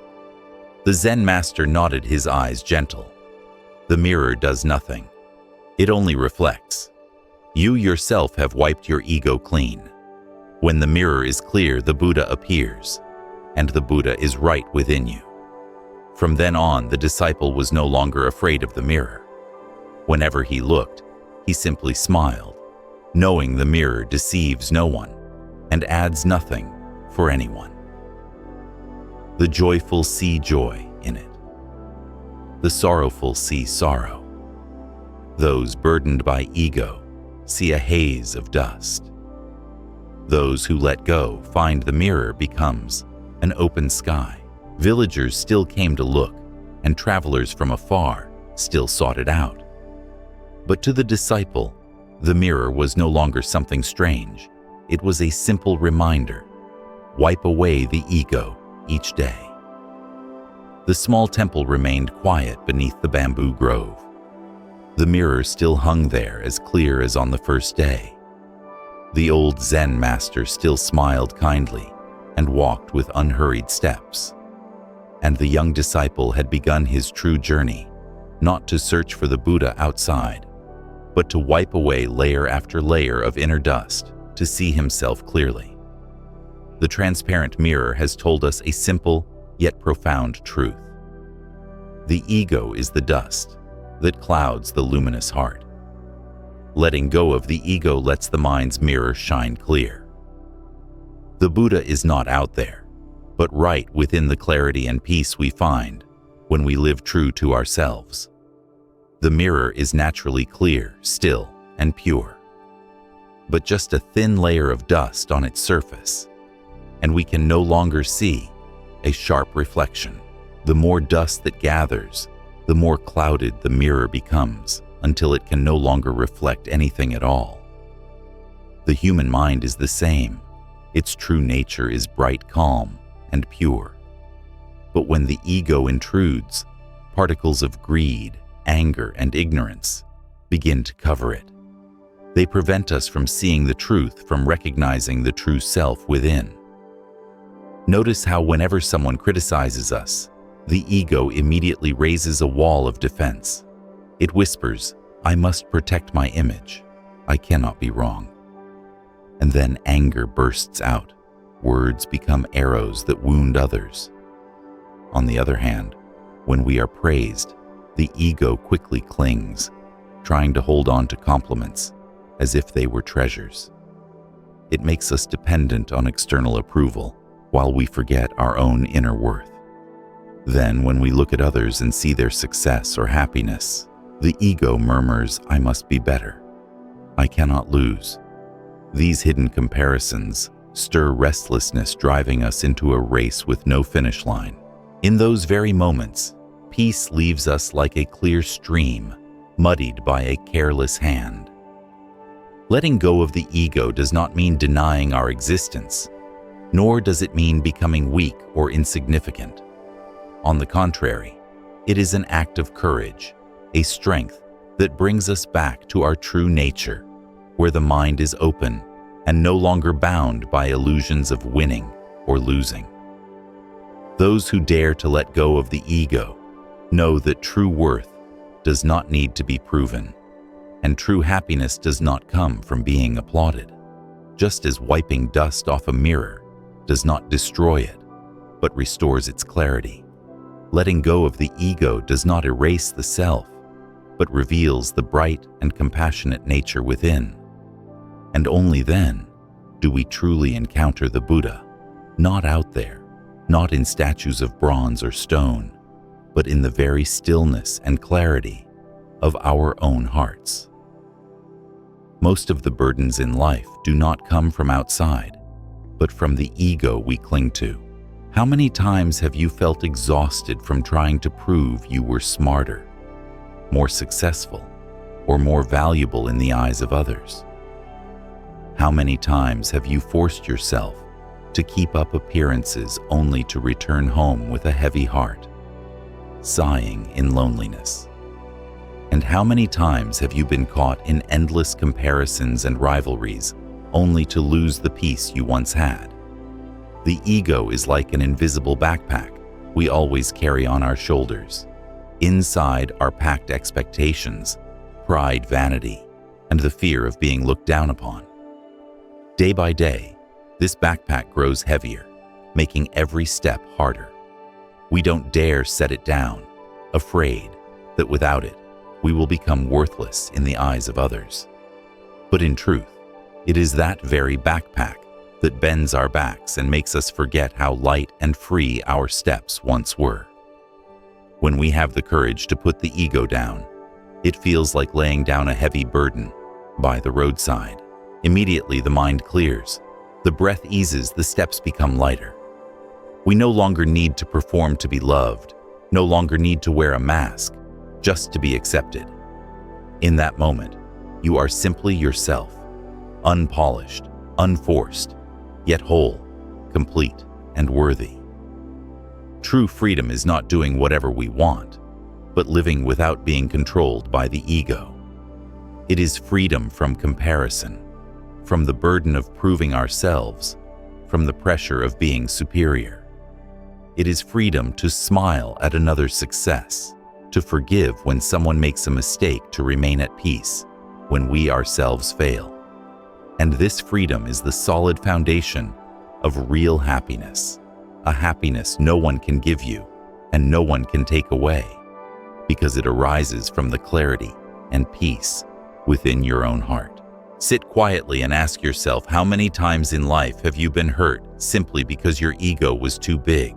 The Zen master nodded, his eyes gentle. "The mirror does nothing. It only reflects. You yourself have wiped your ego clean. When the mirror is clear, the Buddha appears, and the Buddha is right within you." From then on, the disciple was no longer afraid of the mirror. Whenever he looked, he simply smiled, knowing the mirror deceives no one and adds nothing for anyone. The joyful see joy in it. The sorrowful see sorrow. Those burdened by ego see a haze of dust. Those who let go find the mirror becomes an open sky. Villagers still came to look, and travelers from afar still sought it out. But to the disciple, the mirror was no longer something strange. It was a simple reminder. Wipe away the ego each day. The small temple remained quiet beneath the bamboo grove. The mirror still hung there, as clear as on the first day. The old Zen master still smiled kindly and walked with unhurried steps. And the young disciple had begun his true journey, not to search for the Buddha outside, but to wipe away layer after layer of inner dust to see himself clearly. The transparent mirror has told us a simple yet profound truth. The ego is the dust that clouds the luminous heart. Letting go of the ego lets the mind's mirror shine clear. The Buddha is not out there, but right within the clarity and peace we find when we live true to ourselves. The mirror is naturally clear, still, and pure, but just a thin layer of dust on its surface, and we can no longer see a sharp reflection. The more dust that gathers, the more clouded the mirror becomes until it can no longer reflect anything at all. The human mind is the same. Its true nature is bright, calm, and pure. But when the ego intrudes, particles of greed, anger, and ignorance begin to cover it. They prevent us from seeing the truth, from recognizing the true self within. Notice how whenever someone criticizes us, the ego immediately raises a wall of defense. It whispers, "I must protect my image. I cannot be wrong." And then anger bursts out. Words become arrows that wound others. On the other hand, when we are praised, the ego quickly clings, trying to hold on to compliments as if they were treasures. It makes us dependent on external approval while we forget our own inner worth. Then, when we look at others and see their success or happiness, the ego murmurs, "I must be better. I cannot lose." These hidden comparisons stir restlessness, driving us into a race with no finish line. In those very moments, peace leaves us like a clear stream, muddied by a careless hand. Letting go of the ego does not mean denying our existence, nor does it mean becoming weak or insignificant. On the contrary, it is an act of courage, a strength that brings us back to our true nature, where the mind is open and no longer bound by illusions of winning or losing. Those who dare to let go of the ego know that true worth does not need to be proven, and true happiness does not come from being applauded. Just as wiping dust off a mirror does not destroy it, but restores its clarity. Letting go of the ego does not erase the self, but reveals the bright and compassionate nature within. And only then do we truly encounter the Buddha, not out there, not in statues of bronze or stone, but in the very stillness and clarity of our own hearts. Most of the burdens in life do not come from outside, but from the ego we cling to. How many times have you felt exhausted from trying to prove you were smarter, more successful, or more valuable in the eyes of others? How many times have you forced yourself to keep up appearances only to return home with a heavy heart, sighing in loneliness? And how many times have you been caught in endless comparisons and rivalries only to lose the peace you once had? The ego is like an invisible backpack we always carry on our shoulders. Inside are packed expectations, pride, vanity, and the fear of being looked down upon. Day by day, this backpack grows heavier, making every step harder. We don't dare set it down, afraid that without it, we will become worthless in the eyes of others. But in truth, it is that very backpack that bends our backs and makes us forget how light and free our steps once were. When we have the courage to put the ego down, it feels like laying down a heavy burden by the roadside. Immediately the mind clears, the breath eases, the steps become lighter. We no longer need to perform to be loved, no longer need to wear a mask, just to be accepted. In that moment, you are simply yourself, unpolished, unforced, yet whole, complete, and worthy. True freedom is not doing whatever we want, but living without being controlled by the ego. It is freedom from comparison, from the burden of proving ourselves, from the pressure of being superior. It is freedom to smile at another's success, to forgive when someone makes a mistake, to remain at peace when we ourselves fail. And this freedom is the solid foundation of real happiness, a happiness no one can give you and no one can take away, because it arises from the clarity and peace within your own heart. Sit quietly and ask yourself, how many times in life have you been hurt simply because your ego was too big?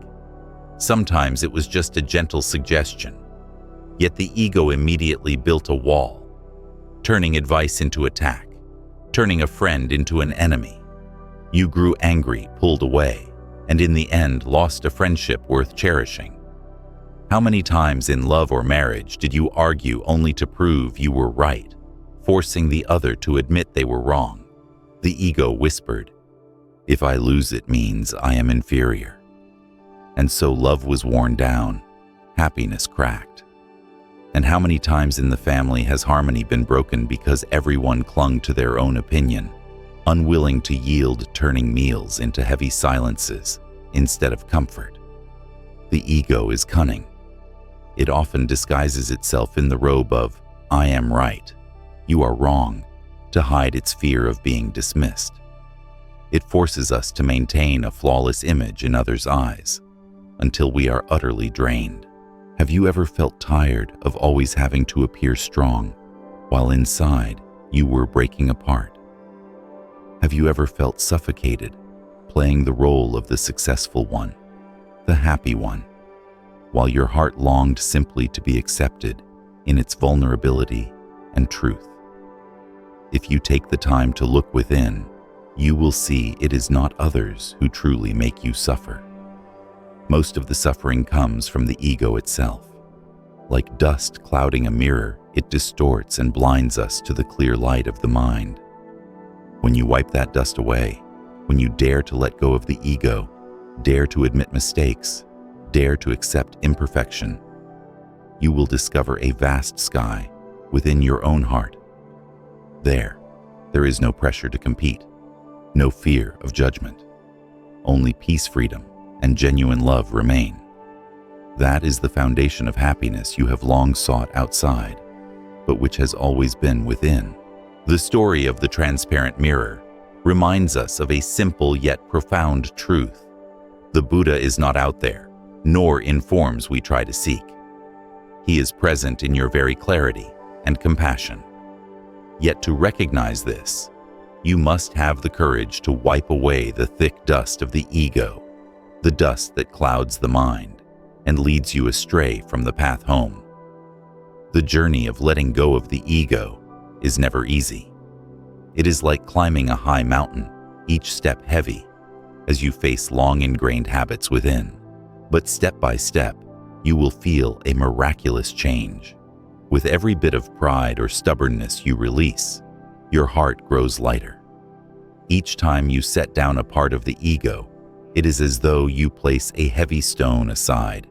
Sometimes it was just a gentle suggestion, yet the ego immediately built a wall, turning advice into attack, turning a friend into an enemy. You grew angry, pulled away, and in the end lost a friendship worth cherishing. How many times in love or marriage did you argue only to prove you were right, forcing the other to admit they were wrong? The ego whispered, "If I lose, it means I am inferior." And so love was worn down, happiness cracked. And how many times in the family has harmony been broken because everyone clung to their own opinion, unwilling to yield, turning meals into heavy silences instead of comfort? The ego is cunning. It often disguises itself in the robe of, "I am right, you are wrong," to hide its fear of being dismissed. It forces us to maintain a flawless image in others' eyes until we are utterly drained. Have you ever felt tired of always having to appear strong while inside you were breaking apart? Have you ever felt suffocated playing the role of the successful one, the happy one, while your heart longed simply to be accepted in its vulnerability and truth? If you take the time to look within, you will see it is not others who truly make you suffer. Most of the suffering comes from the ego itself. Like dust clouding a mirror, it distorts and blinds us to the clear light of the mind. When you wipe that dust away, when you dare to let go of the ego, dare to admit mistakes, dare to accept imperfection, you will discover a vast sky within your own heart. There is no pressure to compete, no fear of judgment. Only peace, freedom, and genuine love remain. That is the foundation of happiness you have long sought outside, but which has always been within. The story of the transparent mirror reminds us of a simple yet profound truth. The Buddha is not out there, nor in forms we try to seek. He is present in your very clarity and compassion. Yet to recognize this, you must have the courage to wipe away the thick dust of the ego, the dust that clouds the mind and leads you astray from the path home. The journey of letting go of the ego is never easy. It is like climbing a high mountain, each step heavy, as you face long ingrained habits within. But step by step, you will feel a miraculous change. With every bit of pride or stubbornness you release, your heart grows lighter. Each time you set down a part of the ego, it is as though you place a heavy stone aside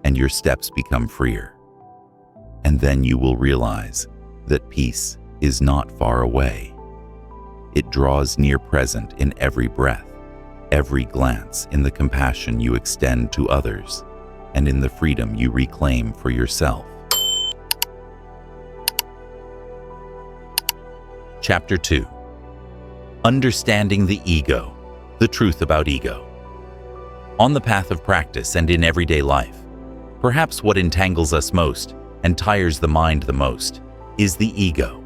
and your steps become freer. And then you will realize that peace is not far away. It draws near present in every breath, every glance, in the compassion you extend to others, and in the freedom you reclaim for yourself. Chapter 2. Understanding the Ego, the truth about ego. On the path of practice and in everyday life, perhaps what entangles us most and tires the mind the most is the ego.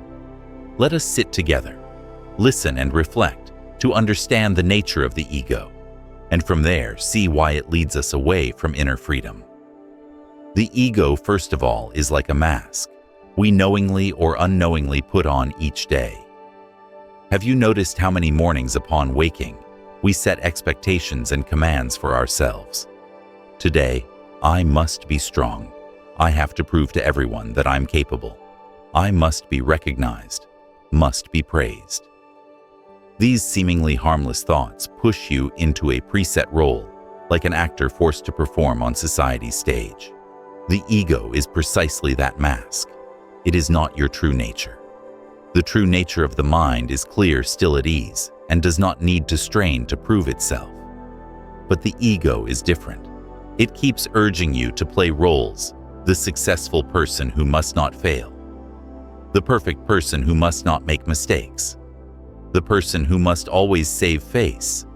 Let us sit together, listen and reflect to understand the nature of the ego, and from there see why it leads us away from inner freedom. The ego, first of all, is like a mask we knowingly or unknowingly put on each day. Have you noticed how many mornings upon waking, we set expectations and commands for ourselves? Today, I must be strong. I have to prove to everyone that I'm capable. I must be recognized, must be praised. These seemingly harmless thoughts push you into a preset role, like an actor forced to perform on society's stage. The ego is precisely that mask. It is not your true nature. The true nature of the mind is clear, still at ease, and does not need to strain to prove itself. But the ego is different. It keeps urging you to play roles: the successful person who must not fail, the perfect person who must not make mistakes, the person who must always save face,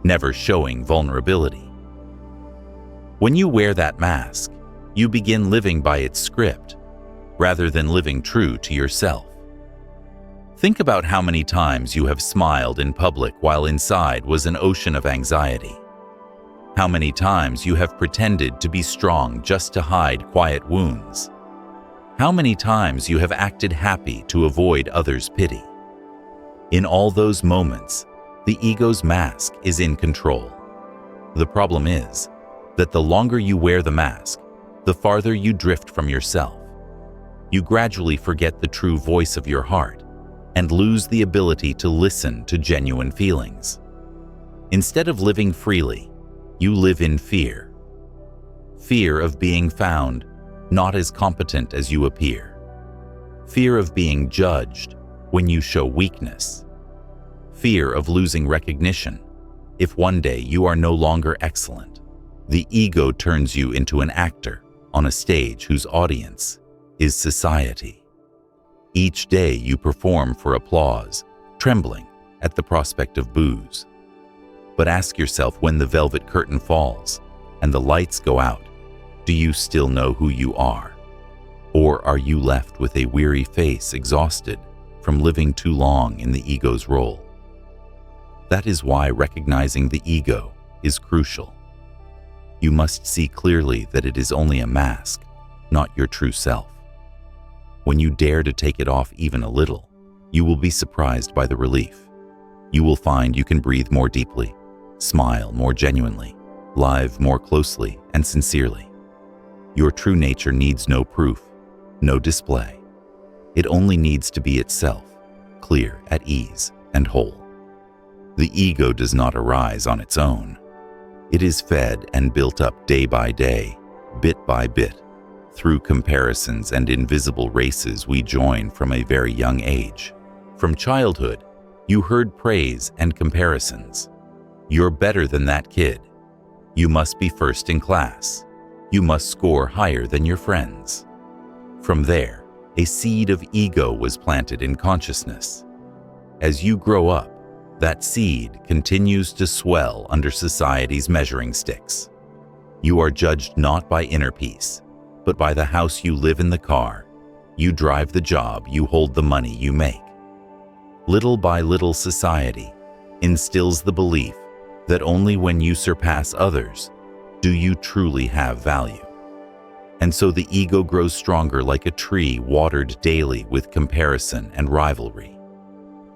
never showing vulnerability. When you wear that mask, you begin living by its script, rather than living true to yourself. Think about how many times you have smiled in public while inside was an ocean of anxiety. How many times you have pretended to be strong just to hide quiet wounds. How many times you have acted happy to avoid others' pity. In all those moments, the ego's mask is in control. The problem is that the longer you wear the mask, the farther you drift from yourself. You gradually forget the true voice of your heart and lose the ability to listen to genuine feelings. Instead of living freely, you live in fear. Fear of being found not as competent as you appear. Fear of being judged when you show weakness. Fear of losing recognition if one day you are no longer excellent. The ego turns you into an actor on a stage whose audience is society. Each day you perform for applause, trembling at the prospect of boos. But ask yourself, when the velvet curtain falls and the lights go out, do you still know who you are? Or are you left with a weary face, exhausted from living too long in the ego's role? That is why recognizing the ego is crucial. You must see clearly that it is only a mask, not your true self. When you dare to take it off even a little, you will be surprised by the relief. You will find you can breathe more deeply, smile more genuinely, live more closely and sincerely. Your true nature needs no proof, no display. It only needs to be itself, clear, at ease, and whole. The ego does not arise on its own. It is fed and built up day by day, bit by bit, through comparisons and invisible races we join from a very young age. From childhood, you heard praise and comparisons. You're better than that kid. You must be first in class. You must score higher than your friends. From there, a seed of ego was planted in consciousness. As you grow up, that seed continues to swell under society's measuring sticks. You are judged not by inner peace, but by the house you live in, the car you drive, the job you hold, the money you make. Little by little, society instills the belief that only when you surpass others do you truly have value. And so the ego grows stronger, like a tree watered daily with comparison and rivalry.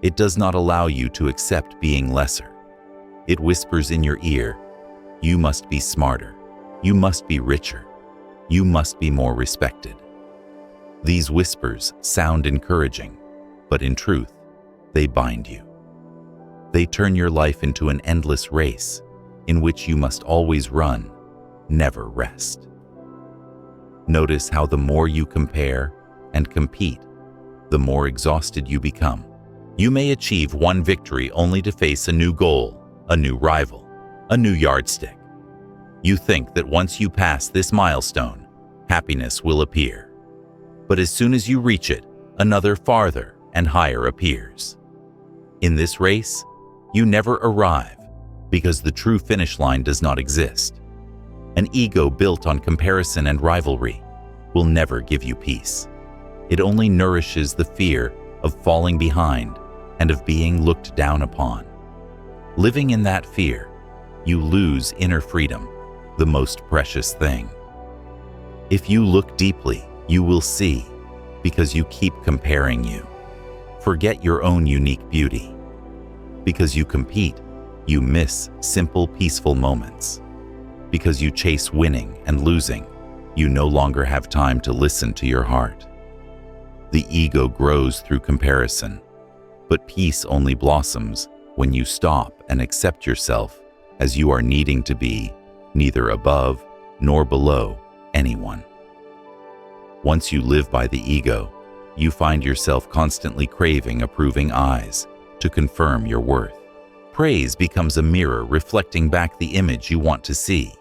It does not allow you to accept being lesser. It whispers in your ear, you must be smarter, you must be richer, you must be more respected. These whispers sound encouraging, but in truth, they bind you. They turn your life into an endless race in which you must always run, never rest. Notice how the more you compare and compete, the more exhausted you become. You may achieve one victory only to face a new goal, a new rival, a new yardstick. You think that once you pass this milestone, happiness will appear. But as soon as you reach it, another farther and higher appears. In this race, you never arrive because the true finish line does not exist. An ego built on comparison and rivalry will never give you peace. It only nourishes the fear of falling behind and of being looked down upon. Living in that fear, you lose inner freedom, the most precious thing. If you look deeply, you will see, because you keep comparing you. Forget your own unique beauty. Because you compete, you miss simple, peaceful moments. Because you chase winning and losing, you no longer have time to listen to your heart. The ego grows through comparison, but peace only blossoms when you stop and accept yourself as you are needing to be, neither above nor below anyone. Once you live by the ego, you find yourself constantly craving approving eyes to confirm your worth. Praise becomes a mirror reflecting back the image you want to see.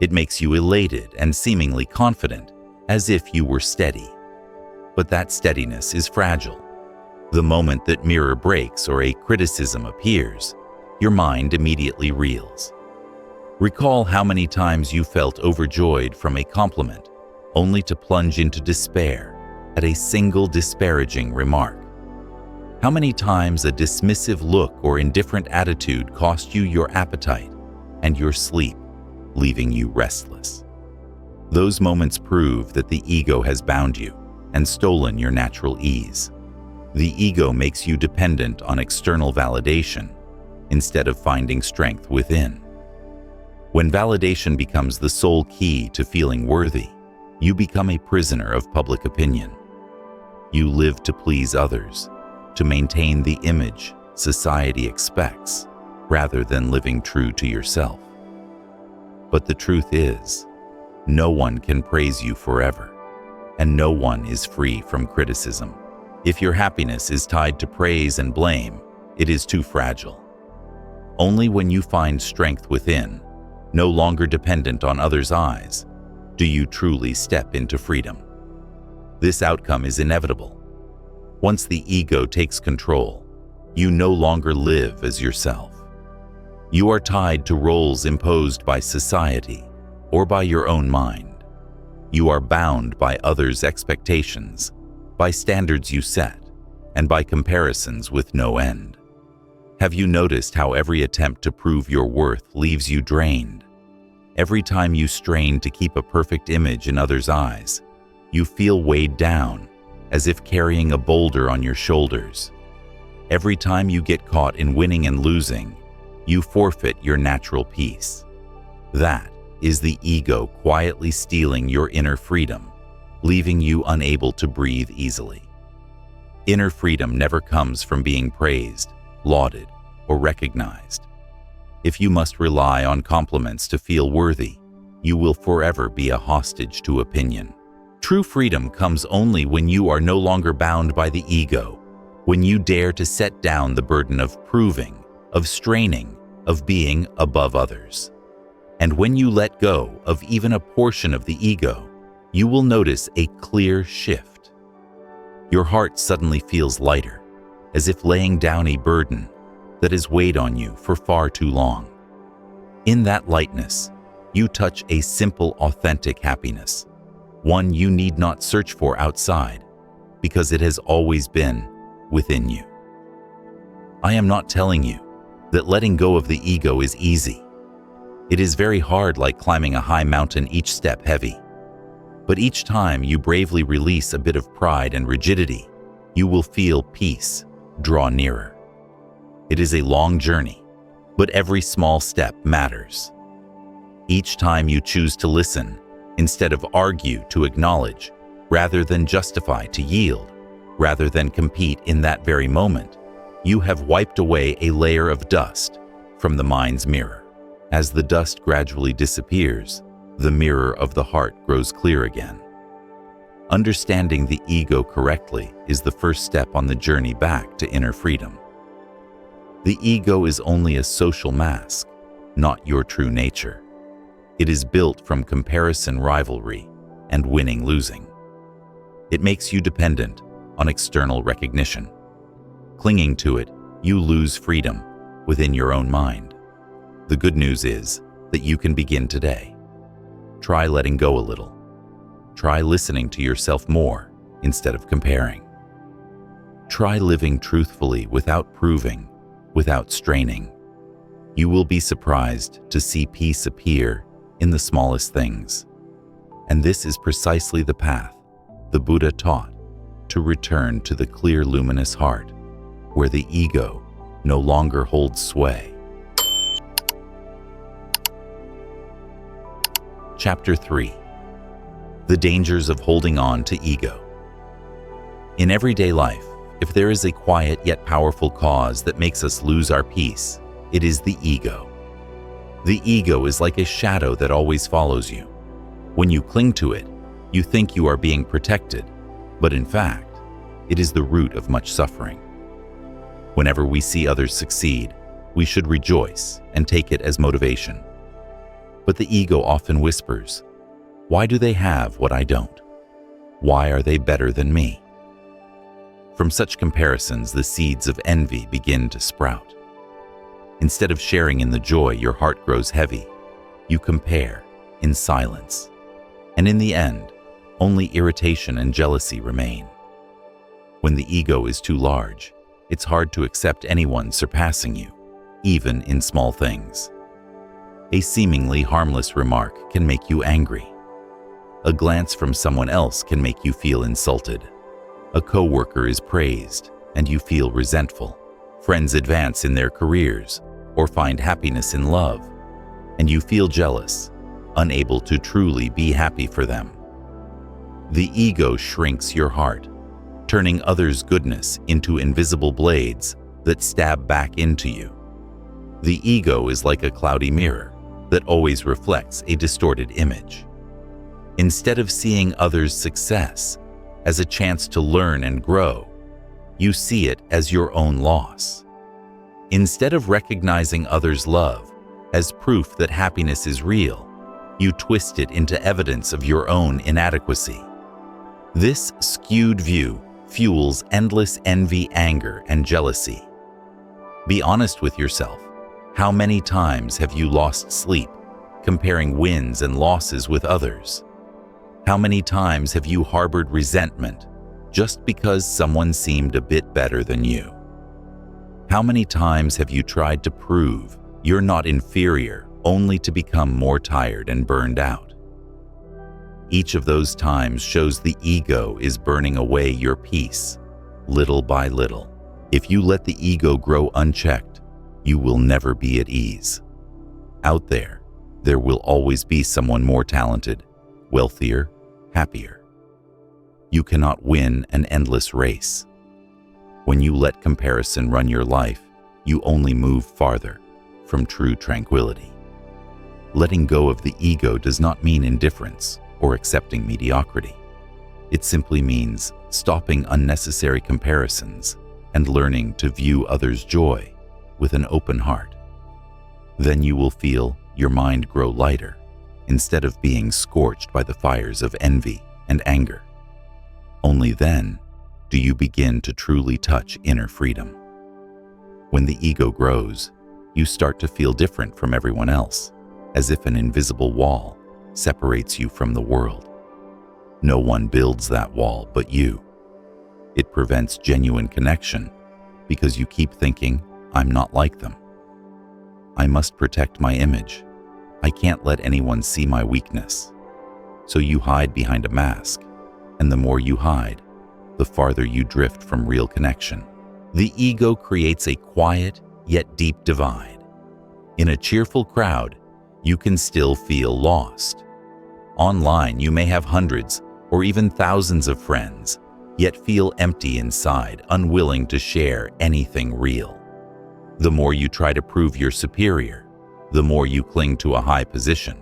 It makes you elated and seemingly confident, as if you were steady. But that steadiness is fragile. The moment that mirror breaks or a criticism appears, your mind immediately reels. Recall how many times you felt overjoyed from a compliment, only to plunge into despair at a single disparaging remark. How many times a dismissive look or indifferent attitude cost you your appetite and your sleep, leaving you restless. Those moments prove that the ego has bound you and stolen your natural ease. The ego makes you dependent on external validation instead of finding strength within. When validation becomes the sole key to feeling worthy, you become a prisoner of public opinion. You live to please others, to maintain the image society expects, rather than living true to yourself. But the truth is, no one can praise you forever, and no one is free from criticism. If your happiness is tied to praise and blame, it is too fragile. Only when you find strength within, no longer dependent on others' eyes, do you truly step into freedom. This outcome is inevitable. Once the ego takes control, you no longer live as yourself. You are tied to roles imposed by society or by your own mind. You are bound by others' expectations, by standards you set, and by comparisons with no end. Have you noticed how every attempt to prove your worth leaves you drained? Every time you strain to keep a perfect image in others' eyes, you feel weighed down, as if carrying a boulder on your shoulders. Every time you get caught in winning and losing, you forfeit your natural peace. That is the ego quietly stealing your inner freedom, leaving you unable to breathe easily. Inner freedom never comes from being praised, lauded, or recognized. If you must rely on compliments to feel worthy, you will forever be a hostage to opinion. True freedom comes only when you are no longer bound by the ego, when you dare to set down the burden of proving, of straining, of being above others. And when you let go of even a portion of the ego, you will notice a clear shift. Your heart suddenly feels lighter, as if laying down a burden that has weighed on you for far too long. In that lightness, you touch a simple, authentic happiness, one you need not search for outside, because it has always been within you. I am not telling you that letting go of the ego is easy. It is very hard, like climbing a high mountain, each step heavy. But each time you bravely release a bit of pride and rigidity, you will feel peace draw nearer. It is a long journey, but every small step matters. Each time you choose to listen, instead of argue, to acknowledge, rather than justify, to yield, rather than compete in that very moment, You have wiped away a layer of dust from the mind's mirror. As the dust gradually disappears, the mirror of the heart grows clear again. Understanding the ego correctly is the first step on the journey back to inner freedom. The ego is only a social mask, not your true nature. It is built from comparison, rivalry, and winning-losing. It makes you dependent on external recognition. Clinging to it, you lose freedom within your own mind. The good news is that you can begin today. Try letting go a little. Try listening to yourself more instead of comparing. Try living truthfully without proving, without straining. You will be surprised to see peace appear in the smallest things. And this is precisely the path the Buddha taught to return to the clear, luminous heart, where the ego no longer holds sway. Chapter 3. The dangers of holding on to ego. In everyday life, if there is a quiet yet powerful cause that makes us lose our peace, it is the ego. The ego is like a shadow that always follows you. When you cling to it, you think you are being protected, but in fact, it is the root of much suffering. Whenever we see others succeed, we should rejoice and take it as motivation. But the ego often whispers, "Why do they have what I don't? Why are they better than me?" From such comparisons, the seeds of envy begin to sprout. Instead of sharing in the joy, your heart grows heavy. You compare in silence. And in the end, only irritation and jealousy remain. When the ego is too large, it's hard to accept anyone surpassing you, even in small things. A seemingly harmless remark can make you angry. A glance from someone else can make you feel insulted. A coworker is praised and you feel resentful. Friends advance in their careers or find happiness in love, and you feel jealous, unable to truly be happy for them. The ego shrinks your heart, turning others' goodness into invisible blades that stab back into you. The ego is like a cloudy mirror that always reflects a distorted image. Instead of seeing others' success as a chance to learn and grow, you see it as your own loss. Instead of recognizing others' love as proof that happiness is real, you twist it into evidence of your own inadequacy. This skewed view fuels endless envy, anger, and jealousy. Be honest with yourself. How many times have you lost sleep comparing wins and losses with others? How many times have you harbored resentment just because someone seemed a bit better than you? How many times have you tried to prove you're not inferior only to become more tired and burned out? Each of those times shows the ego is burning away your peace, little by little. If you let the ego grow unchecked, you will never be at ease. Out there will always be someone more talented, wealthier, happier. You cannot win an endless race. When you let comparison run your life, you only move farther from true tranquility. Letting go of the ego does not mean indifference or accepting mediocrity. It simply means stopping unnecessary comparisons and learning to view others' joy with an open heart. Then you will feel your mind grow lighter instead of being scorched by the fires of envy and anger. Only then do you begin to truly touch inner freedom. When the ego grows, you start to feel different from everyone else, as if an invisible wall separates you from the world. No one builds that wall but you. It prevents genuine connection because you keep thinking, "I'm not like them. I must protect my image. I can't let anyone see my weakness." So you hide behind a mask, and the more you hide, the farther you drift from real connection. The ego creates a quiet yet deep divide. In a cheerful crowd, you can still feel lost. Online, you may have hundreds or even thousands of friends, yet feel empty inside, unwilling to share anything real. The more you try to prove you're superior, the more you cling to a high position,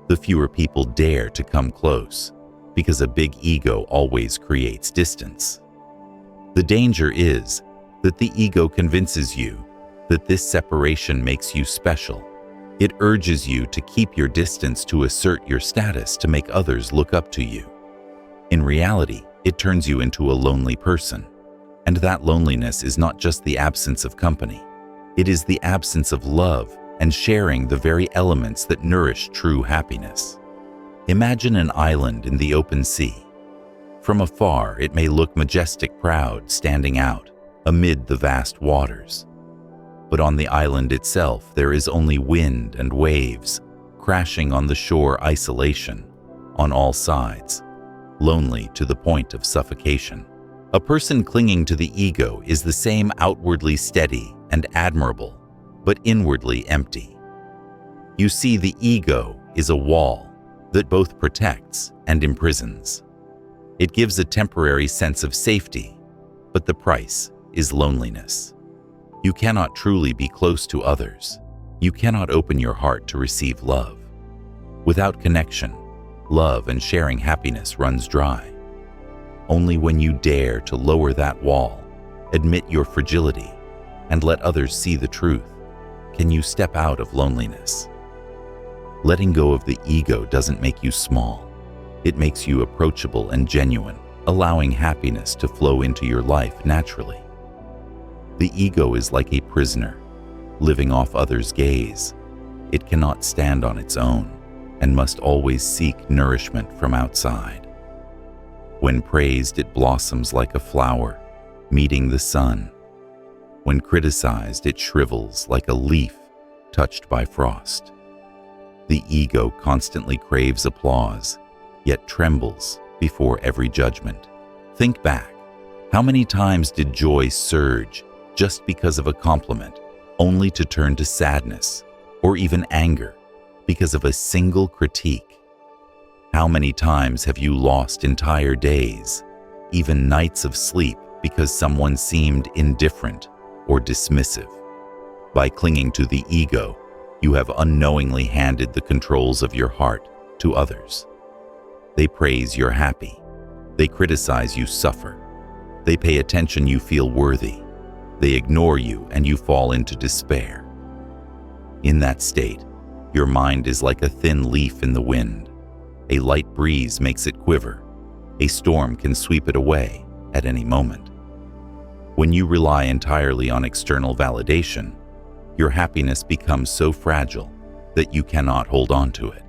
the fewer people dare to come close, because a big ego always creates distance. The danger is that the ego convinces you that this separation makes you special. It urges you to keep your distance, to assert your status, to make others look up to you. In reality, it turns you into a lonely person. And that loneliness is not just the absence of company. It is the absence of love and sharing the very elements that nourish true happiness. Imagine an island in the open sea. From afar, it may look majestic, proud, standing out amid the vast waters. But on the island itself, there is only wind and waves, crashing on the shore, isolation on all sides, lonely to the point of suffocation. A person clinging to the ego is the same, outwardly steady and admirable, but inwardly empty. You see, the ego is a wall that both protects and imprisons. It gives a temporary sense of safety, but the price is loneliness. You cannot truly be close to others. You cannot open your heart to receive love. Without connection, love and sharing happiness runs dry. Only when you dare to lower that wall, admit your fragility, and let others see the truth, can you step out of loneliness. Letting go of the ego doesn't make you small. It makes you approachable and genuine, allowing happiness to flow into your life naturally. The ego is like a prisoner, living off others' gaze. It cannot stand on its own and must always seek nourishment from outside. When praised, it blossoms like a flower, meeting the sun. When criticized, it shrivels like a leaf touched by frost. The ego constantly craves applause, yet trembles before every judgment. Think back. How many times did joy surge just because of a compliment, only to turn to sadness or even anger because of a single critique? How many times have you lost entire days, even nights of sleep, because someone seemed indifferent or dismissive? By clinging to the ego, you have unknowingly handed the controls of your heart to others. They praise, you're happy. They criticize, you suffer. They pay attention, you feel worthy. They ignore you, and you fall into despair. In that state, your mind is like a thin leaf in the wind. A light breeze makes it quiver. A storm can sweep it away at any moment. When you rely entirely on external validation, your happiness becomes so fragile that you cannot hold on to it.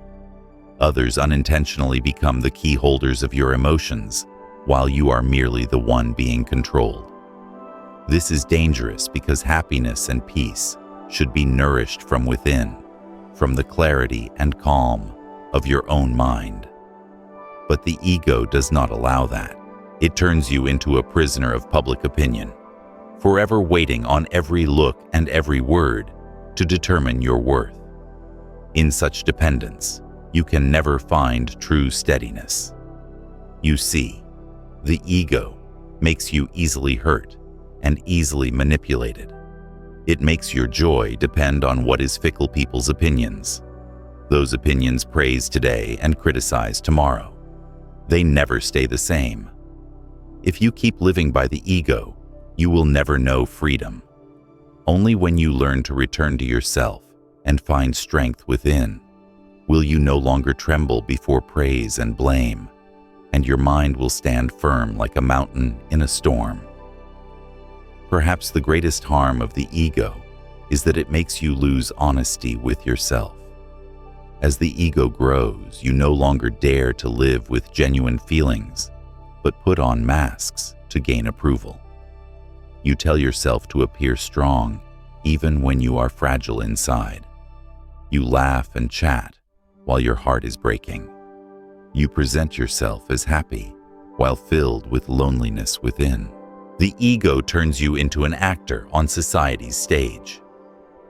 Others unintentionally become the key holders of your emotions, while you are merely the one being controlled. This is dangerous because happiness and peace should be nourished from within, from the clarity and calm of your own mind. But the ego does not allow that. It turns you into a prisoner of public opinion, forever waiting on every look and every word to determine your worth. In such dependence, you can never find true steadiness. You see, the ego makes you easily hurt and easily manipulated. It makes your joy depend on what is fickle people's opinions. Those opinions praise today and criticize tomorrow. They never stay the same. If you keep living by the ego, you will never know freedom. Only when you learn to return to yourself and find strength within will you no longer tremble before praise and blame, and your mind will stand firm like a mountain in a storm. Perhaps the greatest harm of the ego is that it makes you lose honesty with yourself. As the ego grows, you no longer dare to live with genuine feelings, but put on masks to gain approval. You tell yourself to appear strong, even when you are fragile inside. You laugh and chat while your heart is breaking. You present yourself as happy while filled with loneliness within. The ego turns you into an actor on society's stage.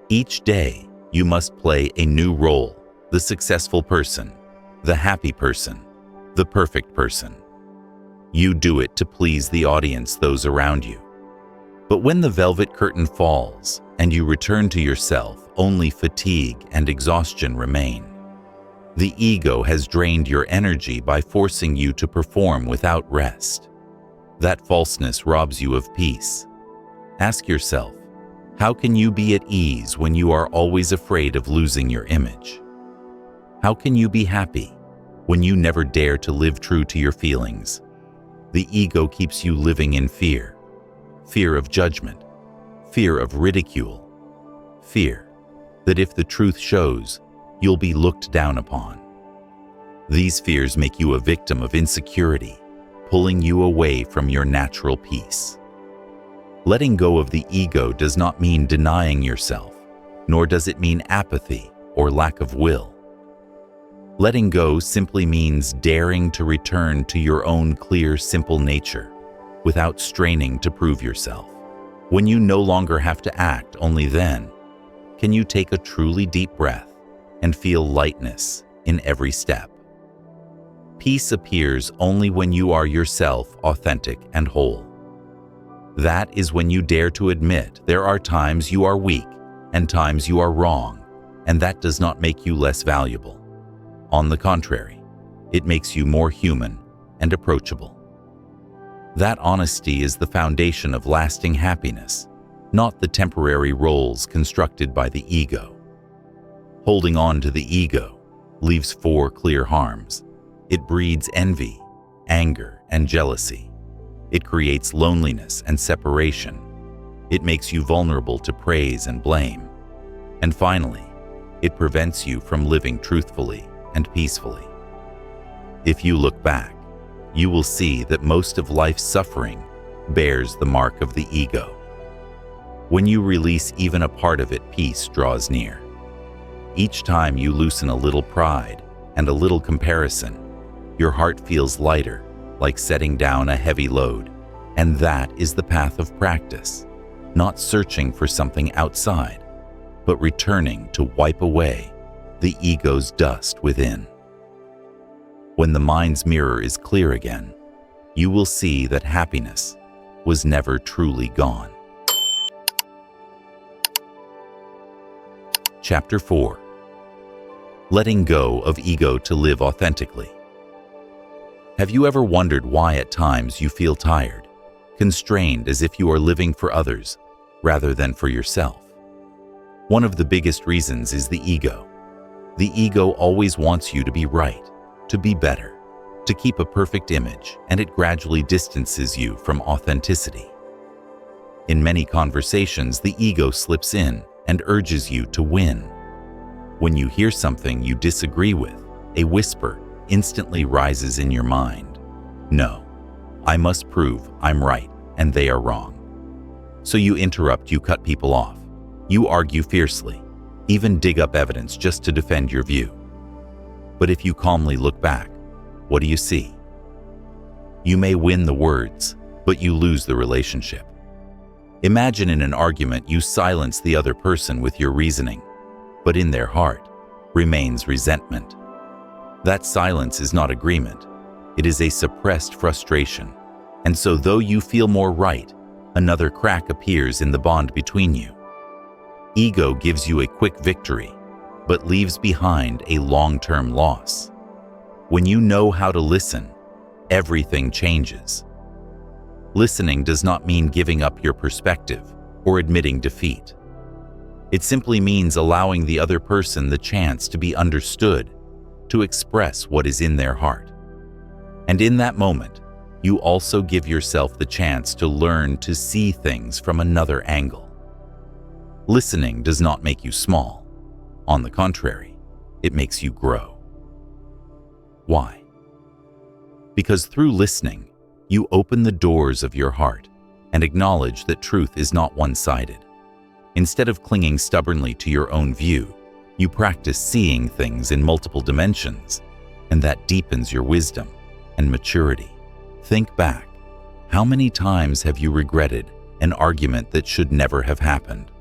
Each day, you must play a new role: the successful person, the happy person, the perfect person. You do it to please the audience, those around you. But when the velvet curtain falls and you return to yourself, only fatigue and exhaustion remain. The ego has drained your energy by forcing you to perform without rest. That falseness robs you of peace. Ask yourself, how can you be at ease when you are always afraid of losing your image? How can you be happy when you never dare to live true to your feelings? The ego keeps you living in fear. Fear of judgment, fear of ridicule, fear that if the truth shows, you'll be looked down upon. These fears make you a victim of insecurity, pulling you away from your natural peace. Letting go of the ego does not mean denying yourself, nor does it mean apathy or lack of will. Letting go simply means daring to return to your own clear, simple nature, without straining to prove yourself. When you no longer have to act, only then can you take a truly deep breath and feel lightness in every step. Peace appears only when you are yourself, authentic and whole. That is when you dare to admit there are times you are weak and times you are wrong, and that does not make you less valuable. On the contrary, it makes you more human and approachable. That honesty is the foundation of lasting happiness, not the temporary roles constructed by the ego. Holding on to the ego leaves 4 clear harms. It breeds envy, anger, and jealousy. It creates loneliness and separation. It makes you vulnerable to praise and blame. And finally, it prevents you from living truthfully and peacefully. If you look back, you will see that most of life's suffering bears the mark of the ego. When you release even a part of it, peace draws near. Each time you loosen a little pride and a little comparison, your heart feels lighter, like setting down a heavy load. And that is the path of practice, not searching for something outside, but returning to wipe away the ego's dust within. When the mind's mirror is clear again, you will see that happiness was never truly gone. Chapter 4. Letting go of ego to live authentically. Have you ever wondered why at times you feel tired, constrained, as if you are living for others rather than for yourself? One of the biggest reasons is the ego. The ego always wants you to be right, to be better, to keep a perfect image, and it gradually distances you from authenticity. In many conversations, the ego slips in and urges you to win. When you hear something you disagree with, a whisper instantly rises in your mind. No, I must prove I'm right and they are wrong. So you interrupt, you cut people off, you argue fiercely, even dig up evidence just to defend your view. But if you calmly look back, what do you see? You may win the words, but you lose the relationship. Imagine in an argument you silence the other person with your reasoning, but in their heart remains resentment. That silence is not agreement. It is a suppressed frustration. And so though you feel more right, another crack appears in the bond between you. Ego gives you a quick victory, but leaves behind a long-term loss. When you know how to listen, everything changes. Listening does not mean giving up your perspective or admitting defeat. It simply means allowing the other person the chance to be understood, to express what is in their heart. And in that moment, you also give yourself the chance to learn to see things from another angle. Listening does not make you small. On the contrary, it makes you grow. Why? Because through listening, you open the doors of your heart and acknowledge that truth is not one-sided. Instead of clinging stubbornly to your own view, you practice seeing things in multiple dimensions, and that deepens your wisdom and maturity. Think back. How many times have you regretted an argument that should never have happened?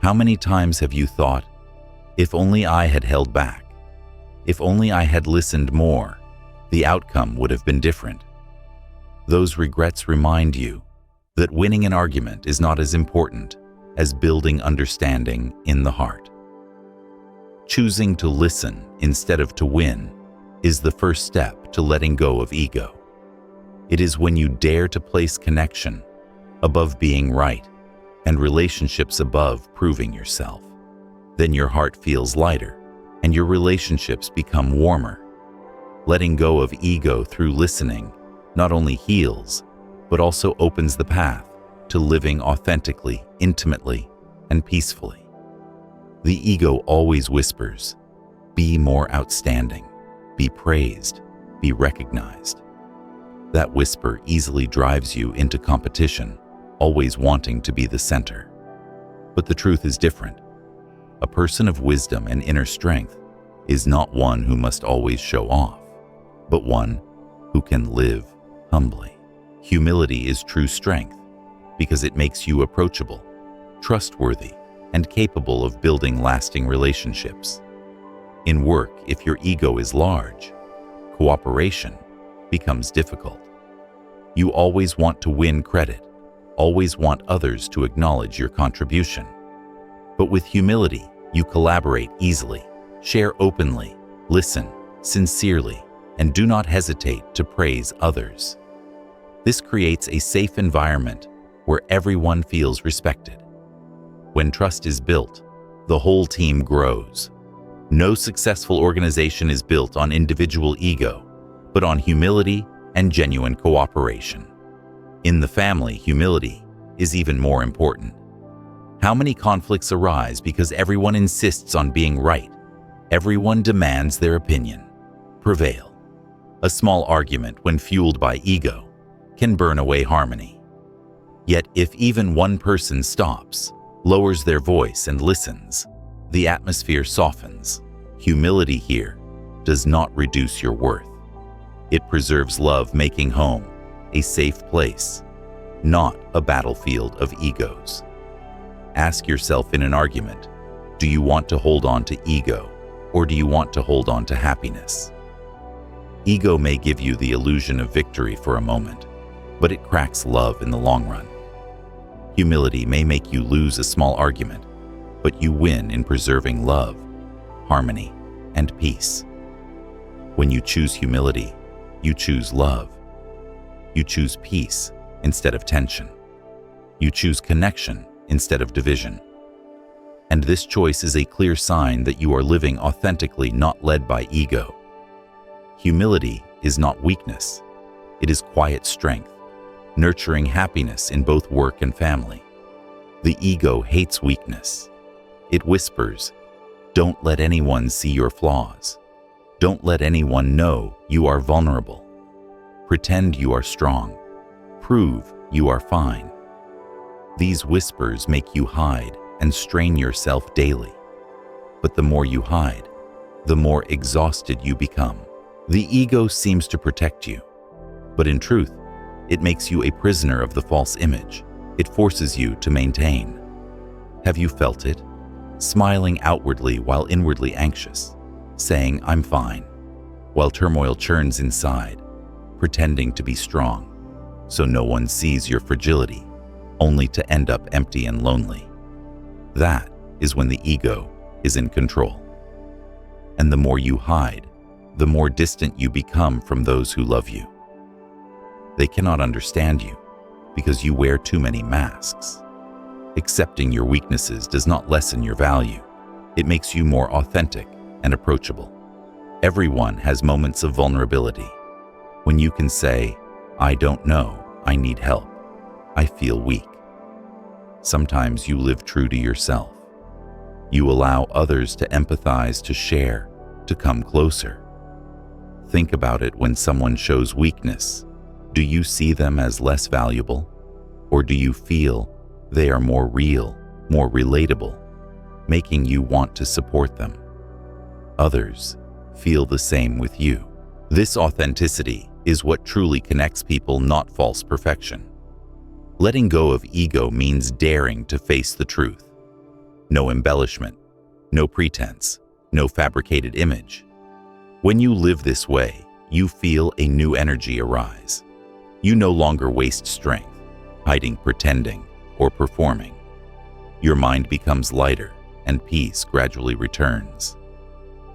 How many times have you thought, if only I had held back, if only I had listened more, the outcome would have been different? Those regrets remind you that winning an argument is not as important as building understanding in the heart. Choosing to listen instead of to win is the first step to letting go of ego. It is when you dare to place connection above being right and relationships above proving yourself. Then your heart feels lighter and your relationships become warmer. Letting go of ego through listening not only heals, but also opens the path to living authentically, intimately, and peacefully. The ego always whispers, be more outstanding, be praised, be recognized. That whisper easily drives you into competition, always wanting to be the center. But the truth is different. A person of wisdom and inner strength is not one who must always show off, but one who can live humbly. Humility is true strength because it makes you approachable, trustworthy, and capable of building lasting relationships. In work, if your ego is large, cooperation becomes difficult. You always want to win credit, always want others to acknowledge your contribution. But with humility, you collaborate easily, share openly, listen sincerely, and do not hesitate to praise others. This creates a safe environment where everyone feels respected. When trust is built, the whole team grows. No successful organization is built on individual ego, but on humility and genuine cooperation. In the family, humility is even more important. How many conflicts arise because everyone insists on being right? Everyone demands their opinion prevail. A small argument, when fueled by ego, can burn away harmony. Yet if even one person stops, lowers their voice and listens, the atmosphere softens. Humility here does not reduce your worth. It preserves love, making home a safe place, not a battlefield of egos. Ask yourself in an argument, do you want to hold on to ego or do you want to hold on to happiness? Ego may give you the illusion of victory for a moment, but it cracks love in the long run. Humility may make you lose a small argument, but you win in preserving love, harmony, and peace. When you choose humility, you choose love. You choose peace instead of tension. You choose connection instead of division. And this choice is a clear sign that you are living authentically, not led by ego. Humility is not weakness. It is quiet strength, nurturing happiness in both work and family. The ego hates weakness. It whispers, don't let anyone see your flaws. Don't let anyone know you are vulnerable. Pretend you are strong. Prove you are fine. These whispers make you hide and strain yourself daily. But the more you hide, the more exhausted you become. The ego seems to protect you, but in truth, it makes you a prisoner of the false image. It forces you to maintain. Have you felt it? Smiling outwardly while inwardly anxious, saying, I'm fine, while turmoil churns inside, pretending to be strong, so no one sees your fragility, only to end up empty and lonely. That is when the ego is in control. And the more you hide, the more distant you become from those who love you. They cannot understand you because you wear too many masks. Accepting your weaknesses does not lessen your value. It makes you more authentic and approachable. Everyone has moments of vulnerability when you can say, I don't know, I need help, I feel weak. Sometimes you live true to yourself. You allow others to empathize, to share, to come closer. Think about it. When someone shows weakness, do you see them as less valuable? Or do you feel they are more real, more relatable, making you want to support them? Others feel the same with you. This authenticity is what truly connects people, not false perfection. Letting go of ego means daring to face the truth. No embellishment, no pretense, no fabricated image. When you live this way, you feel a new energy arise. You no longer waste strength, hiding, pretending, or performing. Your mind becomes lighter, and peace gradually returns.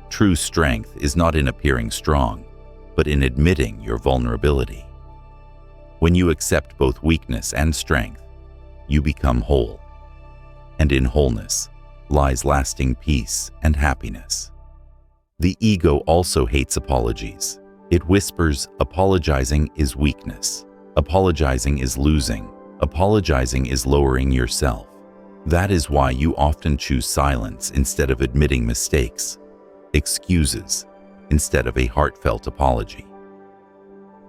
True strength is not in appearing strong, but in admitting your vulnerability. When you accept both weakness and strength, you become whole. And in wholeness lies lasting peace and happiness. The ego also hates apologies. It whispers, apologizing is weakness. Apologizing is losing. Apologizing is lowering yourself. That is why you often choose silence instead of admitting mistakes, excuses instead of a heartfelt apology.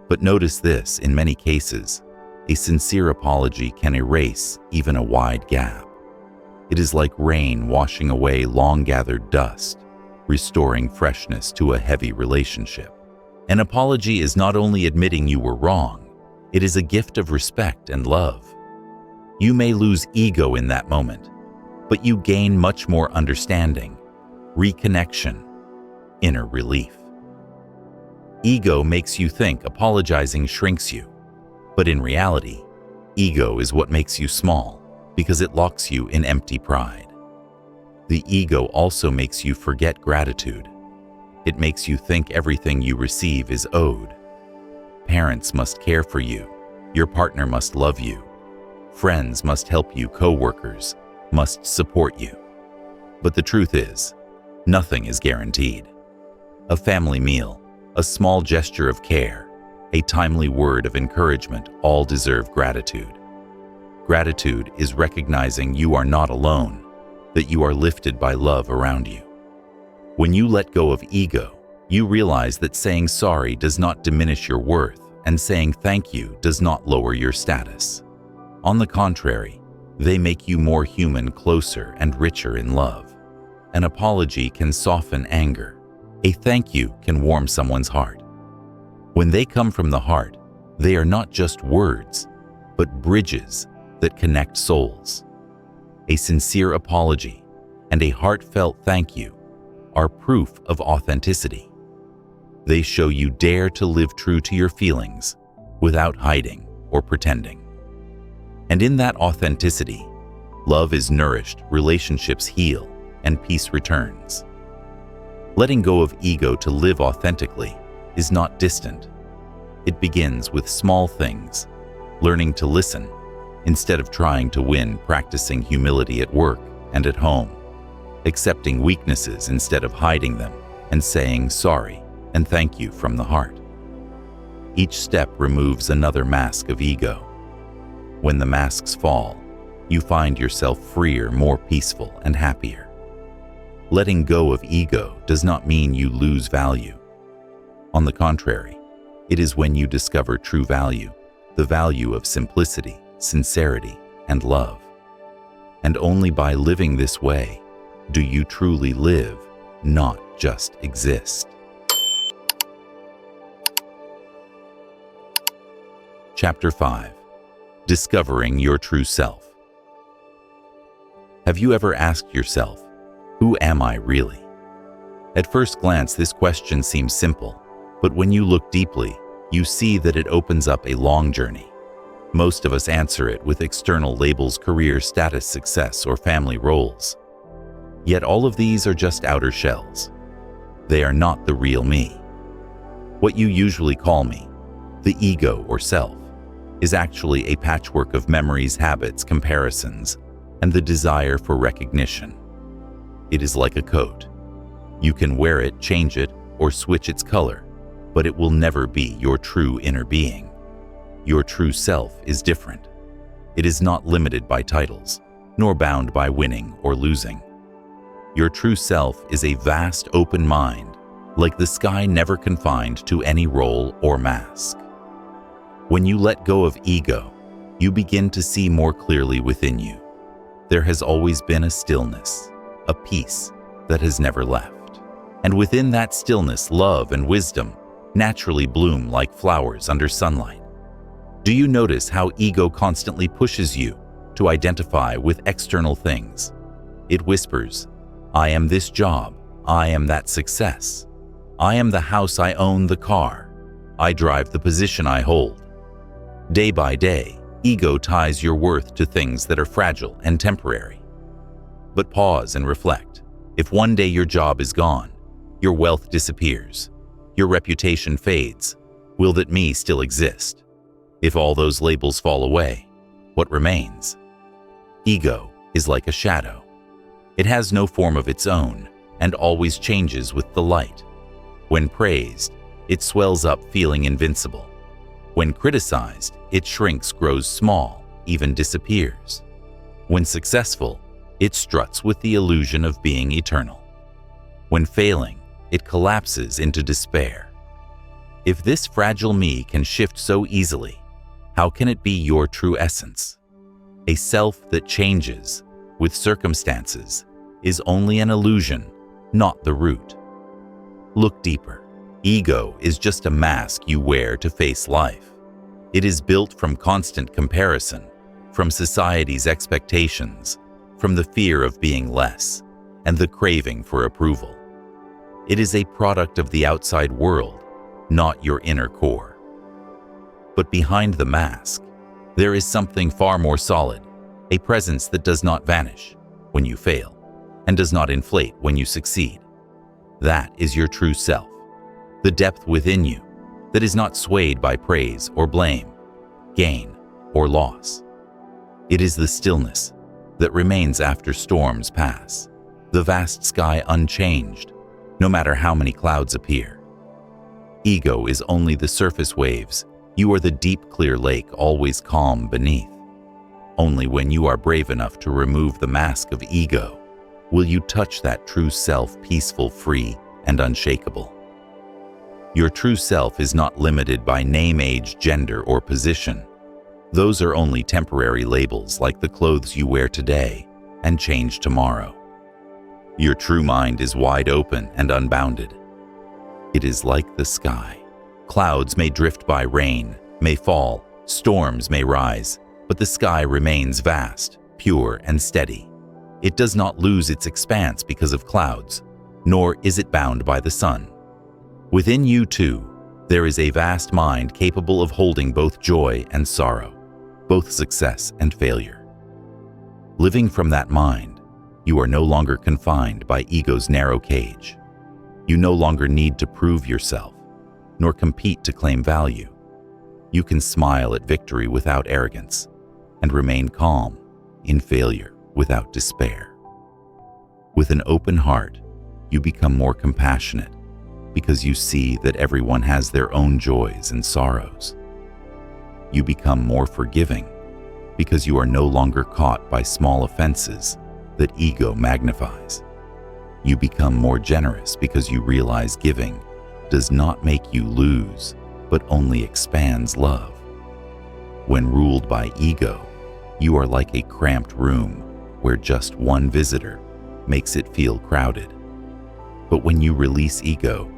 But notice this, in many cases, a sincere apology can erase even a wide gap. It is like rain washing away long-gathered dust, restoring freshness to a heavy relationship. An apology is not only admitting you were wrong, it is a gift of respect and love. You may lose ego in that moment, but you gain much more understanding, reconnection, inner relief. Ego makes you think apologizing shrinks you, but in reality, ego is what makes you small because it locks you in empty pride. The ego also makes you forget gratitude. It makes you think everything you receive is owed. Parents must care for you. Your partner must love you. Friends must help you. Co-workers must support you. But the truth is, nothing is guaranteed. A family meal, a small gesture of care, a timely word of encouragement all deserve gratitude. Gratitude is recognizing you are not alone, that you are lifted by love around you. When you let go of ego, you realize that saying sorry does not diminish your worth, and saying thank you does not lower your status. On the contrary, they make you more human, closer, and richer in love. An apology can soften anger. A thank you can warm someone's heart. When they come from the heart, they are not just words, but bridges that connect souls. A sincere apology and a heartfelt thank you are proof of authenticity. They show you dare to live true to your feelings without hiding or pretending. And in that authenticity, love is nourished, relationships heal, and peace returns. Letting go of ego to live authentically is not distant. It begins with small things, learning to listen instead of trying to win, practicing humility at work and at home, accepting weaknesses instead of hiding them, and saying sorry and thank you from the heart. Each step removes another mask of ego. When the masks fall, you find yourself freer, more peaceful, and happier. Letting go of ego does not mean you lose value. On the contrary, it is when you discover true value, the value of simplicity, sincerity, and love. And only by living this way do you truly live, not just exist. Chapter 5. Discovering your true self. Have you ever asked yourself, who am I really? At first glance, this question seems simple, but when you look deeply, you see that it opens up a long journey. Most of us answer it with external labels: career, status, success, or family roles. Yet all of these are just outer shells. They are not the real me. What you usually call me, the ego or self, is actually a patchwork of memories, habits, comparisons, and the desire for recognition. It is like a coat. You can wear it, change it, or switch its color, but it will never be your true inner being. Your true self is different. It is not limited by titles, nor bound by winning or losing. Your true self is a vast open mind, like the sky, never confined to any role or mask. When you let go of ego, you begin to see more clearly within you. There has always been a stillness, a peace that has never left. And within that stillness, love and wisdom naturally bloom like flowers under sunlight. Do you notice how ego constantly pushes you to identify with external things? It whispers, I am this job, I am that success, I am the house I own, the car, I drive the position I hold. Day by day, ego ties your worth to things that are fragile and temporary. But pause and reflect. If one day your job is gone, your wealth disappears, your reputation fades, will that me still exist? If all those labels fall away, what remains? Ego is like a shadow. It has no form of its own and always changes with the light. When praised, it swells up feeling invincible. When criticized, it shrinks, grows small, even disappears. When successful, it struts with the illusion of being eternal. When failing, it collapses into despair. If this fragile me can shift so easily, how can it be your true essence? A self that changes with circumstances is only an illusion, not the root. Look deeper. Ego is just a mask you wear to face life. It is built from constant comparison, from society's expectations, from the fear of being less, and the craving for approval. It is a product of the outside world, not your inner core. But behind the mask, there is something far more solid, a presence that does not vanish when you fail, and does not inflate when you succeed. That is your true self, the depth within you that is not swayed by praise or blame, gain or loss. It is the stillness that remains after storms pass, the vast sky unchanged, no matter how many clouds appear. Ego is only the surface waves. You are the deep, clear lake, always calm beneath. Only when you are brave enough to remove the mask of ego will you touch that true self, peaceful, free, and unshakable. Your true self is not limited by name, age, gender, or position. Those are only temporary labels, like the clothes you wear today and change tomorrow. Your true mind is wide open and unbounded. It is like the sky. Clouds may drift by, rain may fall, storms may rise, but the sky remains vast, pure, and steady. It does not lose its expanse because of clouds, nor is it bound by the sun. Within you, too, there is a vast mind capable of holding both joy and sorrow, both success and failure. Living from that mind, you are no longer confined by ego's narrow cage. You no longer need to prove yourself, nor compete to claim value. You can smile at victory without arrogance, and remain calm in failure without despair. With an open heart, you become more compassionate because you see that everyone has their own joys and sorrows. You become more forgiving because you are no longer caught by small offenses that ego magnifies. You become more generous because you realize giving does not make you lose, but only expands love. When ruled by ego, you are like a cramped room where just one visitor makes it feel crowded. But when you release ego,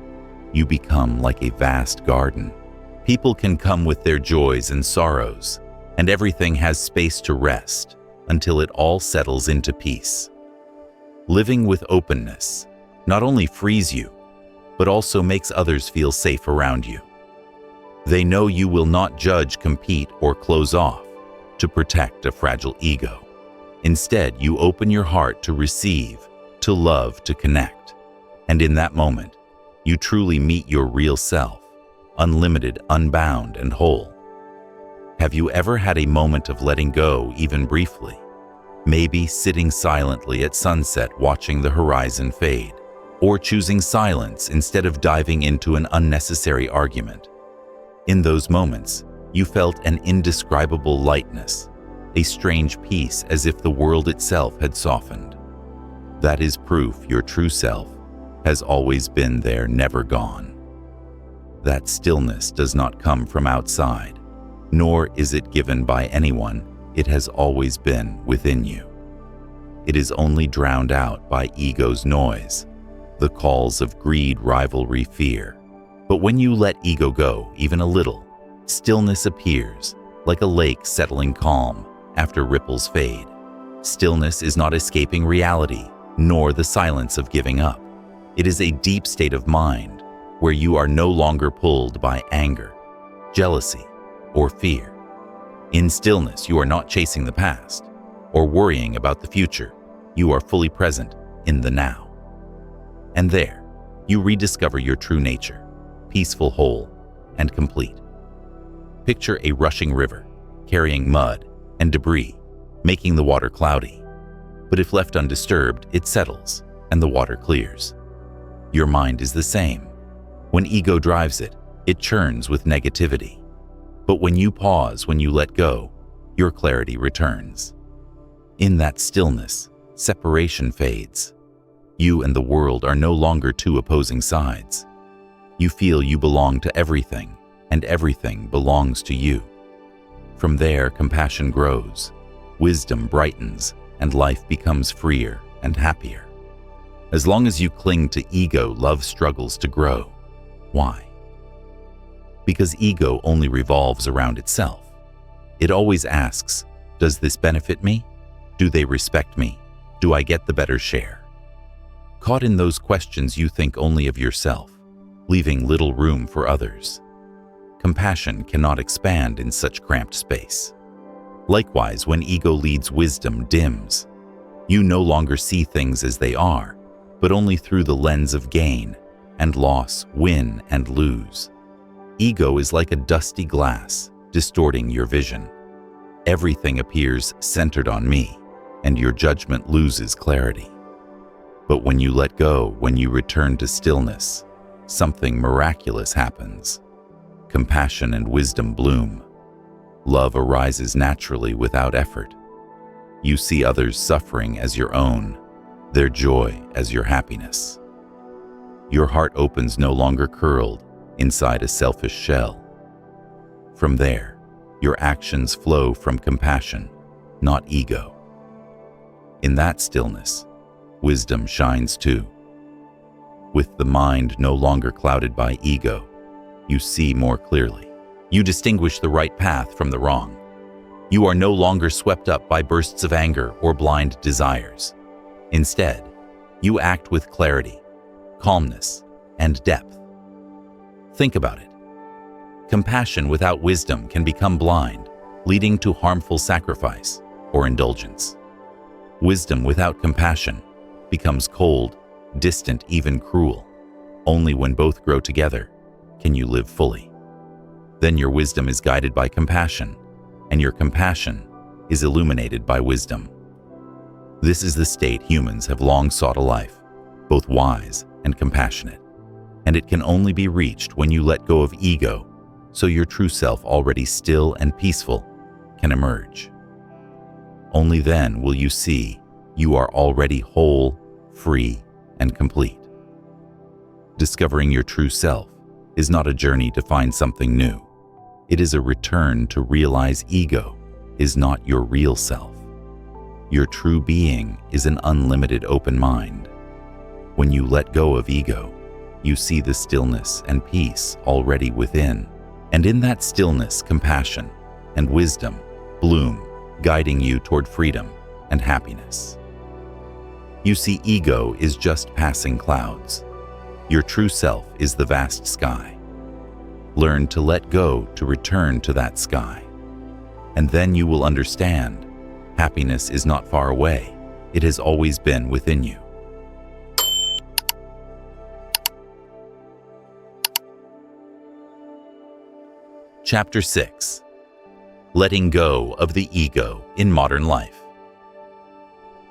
you become like a vast garden. People can come with their joys and sorrows, and everything has space to rest until it all settles into peace. Living with openness not only frees you, but also makes others feel safe around you. They know you will not judge, compete, or close off to protect a fragile ego. Instead, you open your heart to receive, to love, to connect. And in that moment, you truly meet your real self, unlimited, unbound, and whole. Have you ever had a moment of letting go, even briefly? Maybe sitting silently at sunset watching the horizon fade, or choosing silence instead of diving into an unnecessary argument. In those moments, you felt an indescribable lightness, a strange peace, as if the world itself had softened. That is proof your true self has always been there, never gone. That stillness does not come from outside, nor is it given by anyone. It has always been within you. It is only drowned out by ego's noise, the calls of greed, rivalry, fear. But when you let ego go, even a little, stillness appears, like a lake settling calm after ripples fade. Stillness is not escaping reality, nor the silence of giving up. It is a deep state of mind where you are no longer pulled by anger, jealousy, or fear. In stillness, you are not chasing the past or worrying about the future. You are fully present in the now. And there, you rediscover your true nature, peaceful, whole, and complete. Picture a rushing river, carrying mud and debris, making the water cloudy. But if left undisturbed, it settles and the water clears. Your mind is the same. When ego drives it, it churns with negativity. But when you pause, when you let go, your clarity returns. In that stillness, separation fades. You and the world are no longer two opposing sides. You feel you belong to everything, and everything belongs to you. From there, compassion grows, wisdom brightens, and life becomes freer and happier. As long as you cling to ego, love struggles to grow. Why? Because ego only revolves around itself. It always asks, does this benefit me? Do they respect me? Do I get the better share? Caught in those questions, you think only of yourself, leaving little room for others. Compassion cannot expand in such cramped space. Likewise, when ego leads, wisdom dims. You no longer see things as they are, but only through the lens of gain and loss, win and lose. Ego is like a dusty glass, distorting your vision. Everything appears centered on me, and your judgment loses clarity. But when you let go, when you return to stillness, something miraculous happens. Compassion and wisdom bloom. Love arises naturally without effort. You see others' suffering as your own, their joy as your happiness. Your heart opens, no longer curled inside a selfish shell. From there, your actions flow from compassion, not ego. In that stillness, wisdom shines too. With the mind no longer clouded by ego, you see more clearly. You distinguish the right path from the wrong. You are no longer swept up by bursts of anger or blind desires. Instead, you act with clarity, calmness, and depth. Think about it. Compassion without wisdom can become blind, leading to harmful sacrifice or indulgence. Wisdom without compassion becomes cold, distant, even cruel. Only when both grow together can you live fully. Then your wisdom is guided by compassion, and your compassion is illuminated by wisdom. This is the state humans have long sought a life, both wise and compassionate. And it can only be reached when you let go of ego, so your true self, already still and peaceful, can emerge. Only then will you see you are already whole, free, and complete. Discovering your true self is not a journey to find something new. It is a return to realize ego is not your real self. Your true being is an unlimited open mind. When you let go of ego, you see the stillness and peace already within. And in that stillness, compassion and wisdom bloom, guiding you toward freedom and happiness. You see, ego is just passing clouds. Your true self is the vast sky. Learn to let go to return to that sky. And then you will understand, happiness is not far away. It has always been within you. Chapter 6. Letting go of the ego in modern life.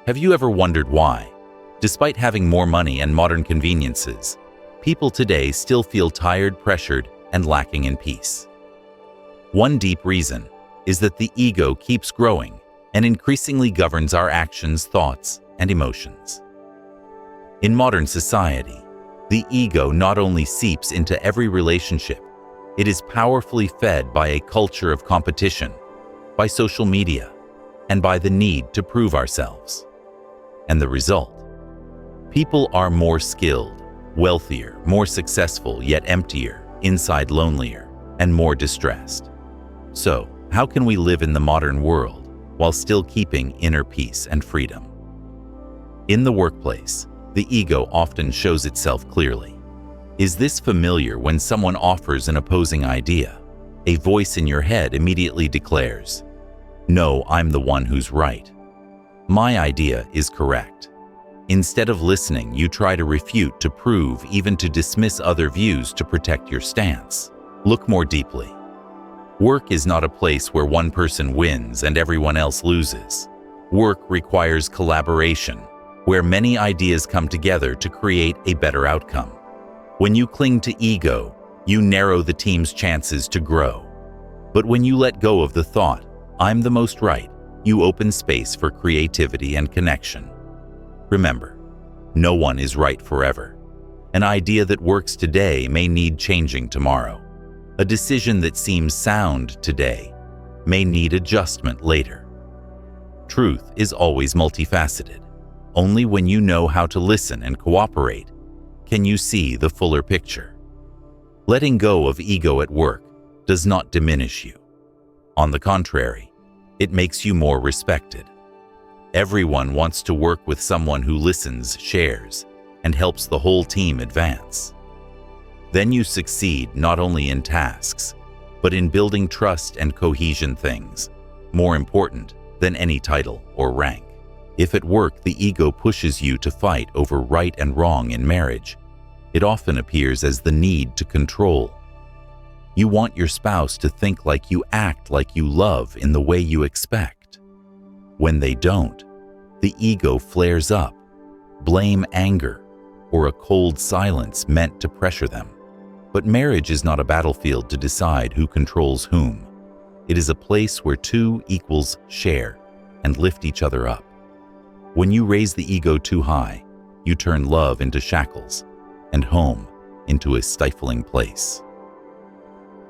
Have you ever wondered why, despite having more money and modern conveniences, people today still feel tired, pressured, and lacking in peace? One deep reason is that the ego keeps growing and increasingly governs our actions, thoughts, and emotions. In modern society, the ego not only seeps into every relationship, it is powerfully fed by a culture of competition, by social media, and by the need to prove ourselves. And the result? People are more skilled, wealthier, more successful, yet emptier, inside lonelier, and more distressed. So, how can we live in the modern world while still keeping inner peace and freedom? In the workplace, the ego often shows itself clearly. Is this familiar when someone offers an opposing idea? A voice in your head immediately declares, "No, I'm the one who's right. My idea is correct." Instead of listening, you try to refute, to prove, even to dismiss other views to protect your stance. Look more deeply. Work is not a place where one person wins and everyone else loses. Work requires collaboration, where many ideas come together to create a better outcome. When you cling to ego, you narrow the team's chances to grow. But when you let go of the thought, "I'm the most right," you open space for creativity and connection. Remember, no one is right forever. An idea that works today may need changing tomorrow. A decision that seems sound today may need adjustment later. Truth is always multifaceted. Only when you know how to listen and cooperate can you see the fuller picture. Letting go of ego at work does not diminish you. On the contrary, it makes you more respected. Everyone wants to work with someone who listens, shares, and helps the whole team advance. Then you succeed not only in tasks, but in building trust and cohesion, things more important than any title or rank. If at work the ego pushes you to fight over right and wrong in marriage, it often appears as the need to control. You want your spouse to think like you, act like you, love in the way you expect. When they don't, the ego flares up, blame, anger, or a cold silence meant to pressure them. But marriage is not a battlefield to decide who controls whom. It is a place where two equals share and lift each other up. When you raise the ego too high, you turn love into shackles and home into a stifling place.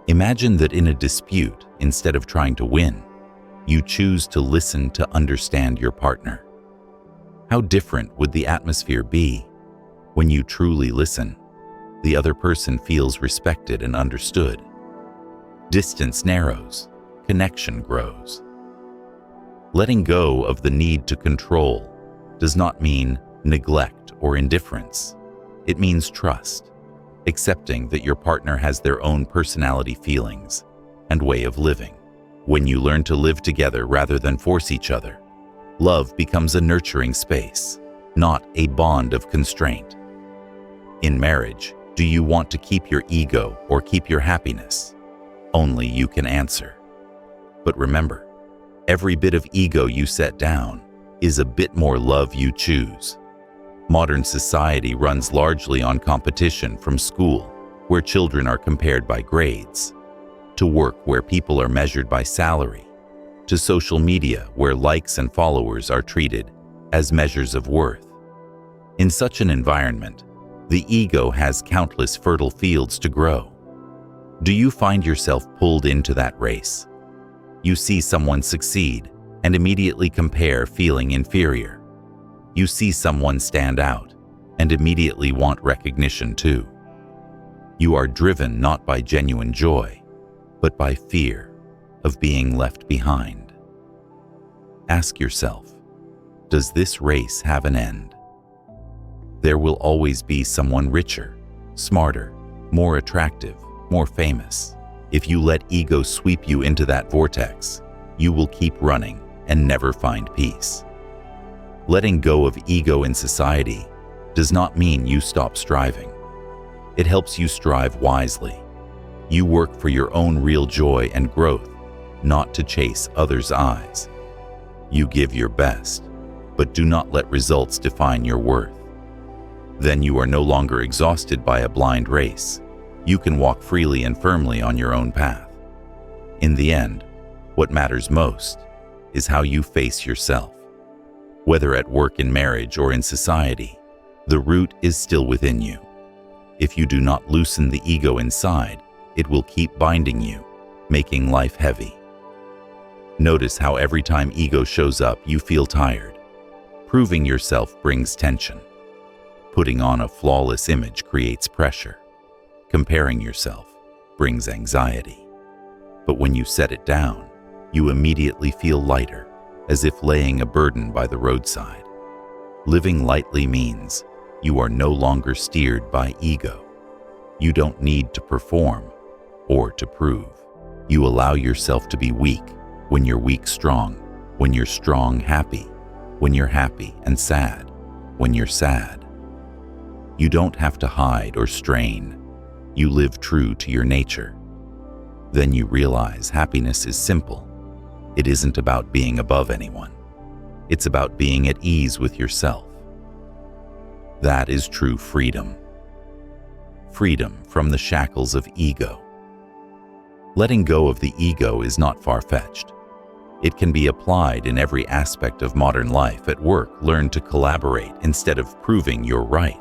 Imagine that in a dispute, instead of trying to win, you choose to listen, to understand your partner. How different would the atmosphere be when you truly listen? The other person feels respected and understood. Distance narrows, connection grows. Letting go of the need to control does not mean neglect or indifference. It means trust, accepting that your partner has their own personality, feelings, and way of living. When you learn to live together rather than force each other, love becomes a nurturing space, not a bond of constraint. In marriage, do you want to keep your ego or keep your happiness? Only you can answer. But remember, every bit of ego you set down is a bit more love you choose. Modern society runs largely on competition, from school, where children are compared by grades, to work, where people are measured by salary, to social media, where likes and followers are treated as measures of worth. In such an environment, the ego has countless fertile fields to grow. Do you find yourself pulled into that race? You see someone succeed and immediately compare, feeling inferior. You see someone stand out and immediately want recognition too. You are driven not by genuine joy, but by fear of being left behind. Ask yourself, does this race have an end? There will always be someone richer, smarter, more attractive, more famous. If you let ego sweep you into that vortex, you will keep running and never find peace. Letting go of ego in society does not mean you stop striving. It helps you strive wisely. You work for your own real joy and growth, not to chase others' eyes. You give your best, but do not let results define your worth. Then you are no longer exhausted by a blind race. You can walk freely and firmly on your own path. In the end, what matters most is how you face yourself. Whether at work, in marriage, or in society, the root is still within you. If you do not loosen the ego inside, it will keep binding you, making life heavy. Notice how every time ego shows up, you feel tired. Proving yourself brings tension. Putting on a flawless image creates pressure. Comparing yourself brings anxiety. But when you set it down, you immediately feel lighter, as if laying a burden by the roadside. Living lightly means you are no longer steered by ego. You don't need to perform or to prove. You allow yourself to be weak when you're weak strong, when you're strong happy, when you're happy and sad, when you're sad. You don't have to hide or strain. You live true to your nature. Then you realize happiness is simple. It isn't about being above anyone. It's about being at ease with yourself. That is true freedom. Freedom from the shackles of ego. Letting go of the ego is not far-fetched. It can be applied in every aspect of modern life. At work, learn to collaborate instead of proving you're right.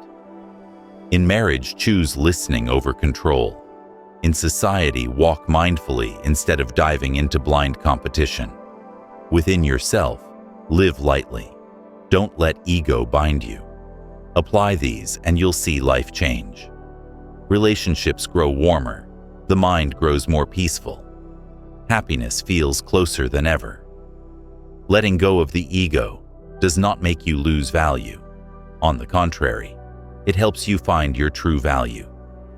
In marriage, choose listening over control. In society, walk mindfully instead of diving into blind competition. Within yourself, live lightly. Don't let ego bind you. Apply these and you'll see life change. Relationships grow warmer. The mind grows more peaceful. Happiness feels closer than ever. Letting go of the ego does not make you lose value. On the contrary, it helps you find your true value,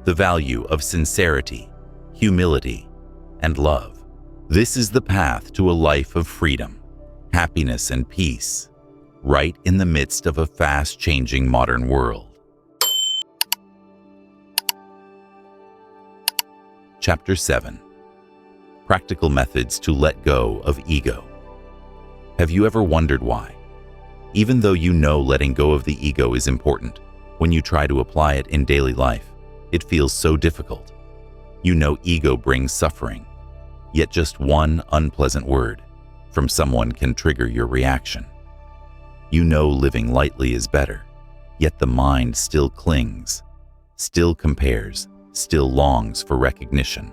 the value of sincerity, humility, and love. This is the path to a life of freedom, happiness, and peace, right in the midst of a fast-changing modern world. Chapter 7. Practical Methods to Let Go of Ego. Have you ever wondered why? Even though you know letting go of the ego is important, when you try to apply it in daily life, it feels so difficult. You know ego brings suffering, yet just one unpleasant word from someone can trigger your reaction. You know living lightly is better, yet the mind still clings, still compares, still longs for recognition.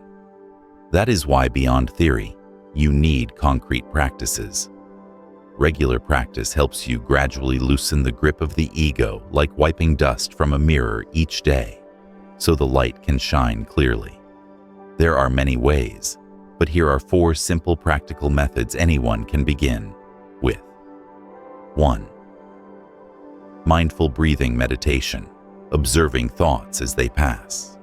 That is why beyond theory, you need concrete practices. Regular practice helps you gradually loosen the grip of the ego, like wiping dust from a mirror each day, so the light can shine clearly. There are many ways, but here are 4 simple practical methods anyone can begin with. 1. Mindful breathing meditation, observing thoughts as they pass.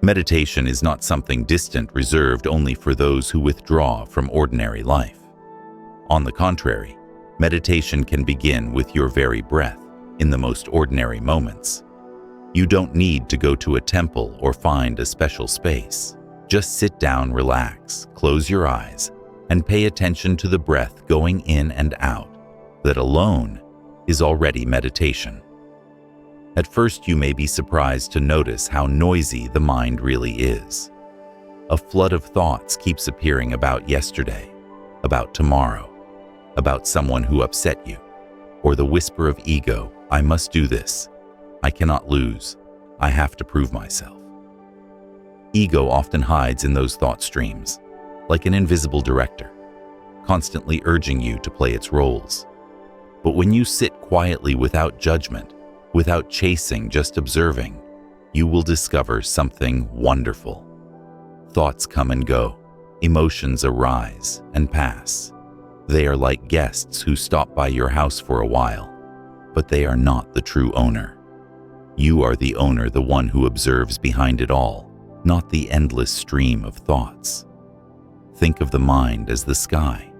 Meditation is not something distant reserved only for those who withdraw from ordinary life. On the contrary, meditation can begin with your very breath in the most ordinary moments. You don't need to go to a temple or find a special space. Just sit down, relax, close your eyes, and pay attention to the breath going in and out. That alone is already meditation. At first, you may be surprised to notice how noisy the mind really is. A flood of thoughts keeps appearing about yesterday, about tomorrow, about someone who upset you, or the whisper of ego, I must do this, I cannot lose, I have to prove myself. Ego often hides in those thought streams, like an invisible director, constantly urging you to play its roles. But when you sit quietly without judgment, without chasing, just observing, you will discover something wonderful. Thoughts come and go, emotions arise and pass. They are like guests who stop by your house for a while, but they are not the true owner. You are the owner, the one who observes behind it all, not the endless stream of thoughts. Think of the mind as the sky.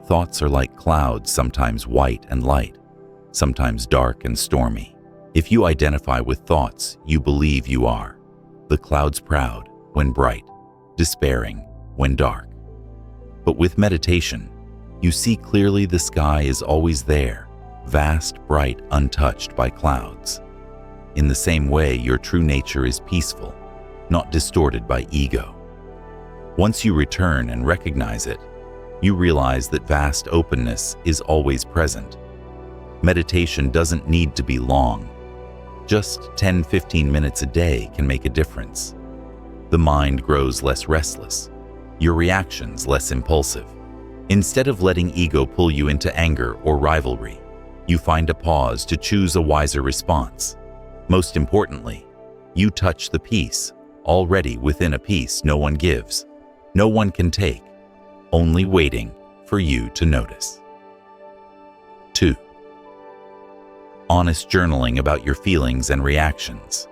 Thoughts are like clouds, sometimes white and light, sometimes dark and stormy. If you identify with thoughts, you believe you are. The clouds proud when bright, despairing when dark. But with meditation, you see clearly the sky is always there, vast, bright, untouched by clouds. In the same way, your true nature is peaceful, not distorted by ego. Once you return and recognize it, you realize that vast openness is always present. Meditation doesn't need to be long. Just 10-15 minutes a day can make a difference. The mind grows less restless, your reactions less impulsive. Instead of letting ego pull you into anger or rivalry, you find a pause to choose a wiser response. Most importantly, you touch the peace already within, a peace no one gives, no one can take, only waiting for you to notice. 2. Honest journaling about your feelings and reactions.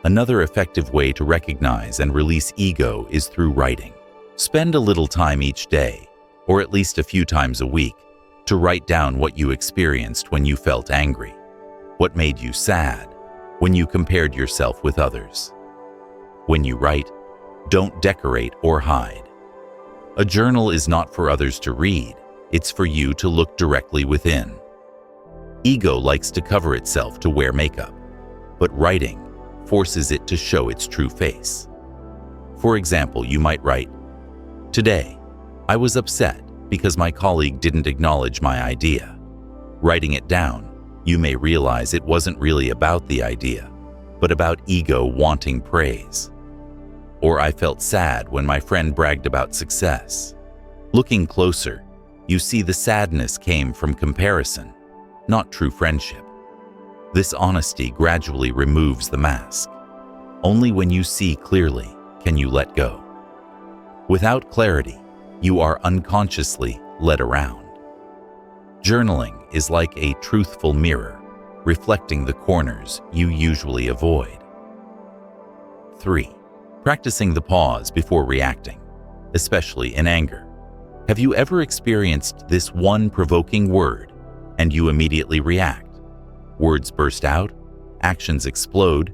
Another effective way to recognize and release ego is through writing. Spend a little time each day, or at least a few times a week, to write down what you experienced when you felt angry, what made you sad, when you compared yourself with others. When you write, don't decorate or hide. A journal is not for others to read, it's for you to look directly within. Ego likes to cover itself to wear makeup, but writing forces it to show its true face. For example, you might write, "Today, I was upset because my colleague didn't acknowledge my idea." Writing it down, you may realize it wasn't really about the idea, but about ego wanting praise. Or I felt sad when my friend bragged about success. Looking closer, you see the sadness came from comparison, not true friendship. This honesty gradually removes the mask. Only when you see clearly can you let go. Without clarity, you are unconsciously led around. Journaling is like a truthful mirror, reflecting the corners you usually avoid. 3. Practicing the pause before reacting, especially in anger. Have you ever experienced this one provoking word and you immediately react? Words burst out, actions explode,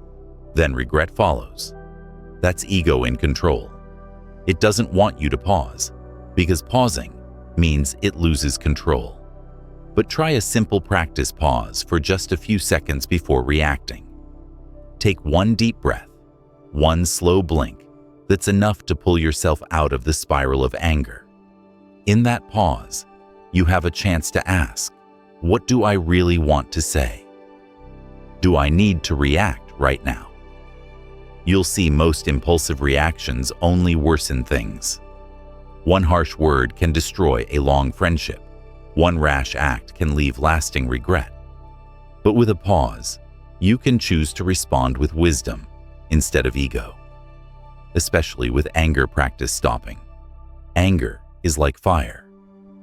then regret follows. That's ego in control. It doesn't want you to pause, because pausing means it loses control. But try a simple practice pause for just a few seconds before reacting. Take one deep breath, one slow blink that's enough to pull yourself out of the spiral of anger. In that pause, you have a chance to ask, what do I really want to say? Do I need to react right now? You'll see most impulsive reactions only worsen things. One harsh word can destroy a long friendship. One rash act can leave lasting regret. But with a pause, you can choose to respond with wisdom instead of ego. Especially with anger, practice stopping. Anger is like fire.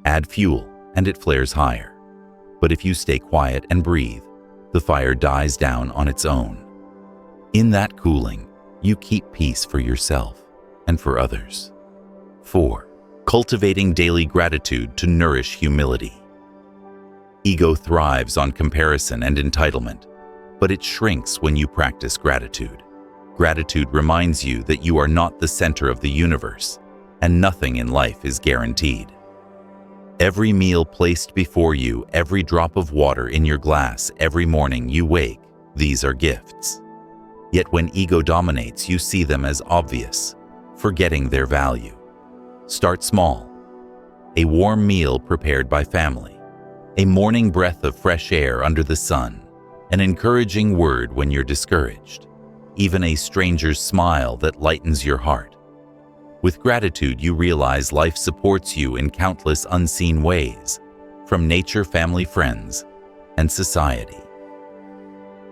Add fuel and it flares higher. But if you stay quiet and breathe, the fire dies down on its own. In that cooling, you keep peace for yourself and for others. 4. Cultivating daily gratitude to nourish humility. Ego thrives on comparison and entitlement, but it shrinks when you practice gratitude. Gratitude reminds you that you are not the center of the universe, and nothing in life is guaranteed. Every meal placed before you, every drop of water in your glass, every morning you wake, these are gifts. Yet when ego dominates, you see them as obvious, forgetting their value. Start small. A warm meal prepared by family, a morning breath of fresh air under the sun, an encouraging word when you're discouraged, even a stranger's smile that lightens your heart. With gratitude, you realize life supports you in countless unseen ways, from nature, family, friends, and society.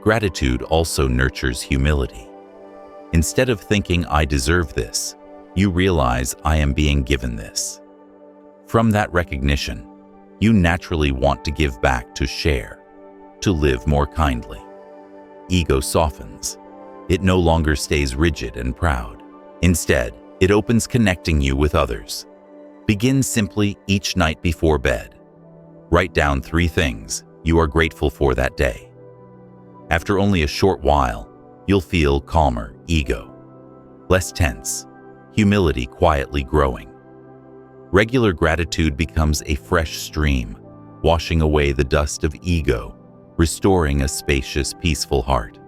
Gratitude also nurtures humility. Instead of thinking, I deserve this, you realize I am being given this. From that recognition, you naturally want to give back, to share, to live more kindly. Ego softens. It no longer stays rigid and proud. Instead, it opens, connecting you with others. Begin simply each night before bed. Write down 3 things you are grateful for that day. After only a short while, you'll feel calmer, ego less tense, humility quietly growing. Regular gratitude becomes a fresh stream, washing away the dust of ego, restoring a spacious, peaceful heart.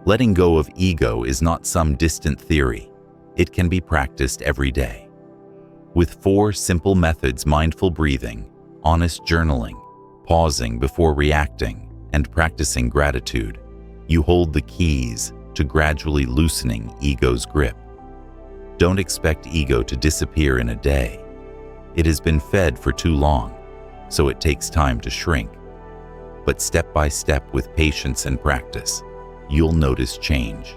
Letting go of ego is not some distant theory. It can be practiced every day. With 4 simple methods: mindful breathing, honest journaling, pausing before reacting, and practicing gratitude, you hold the keys to gradually loosening ego's grip. Don't expect ego to disappear in a day. It has been fed for too long, so it takes time to shrink. But step by step, with patience and practice, you'll notice change.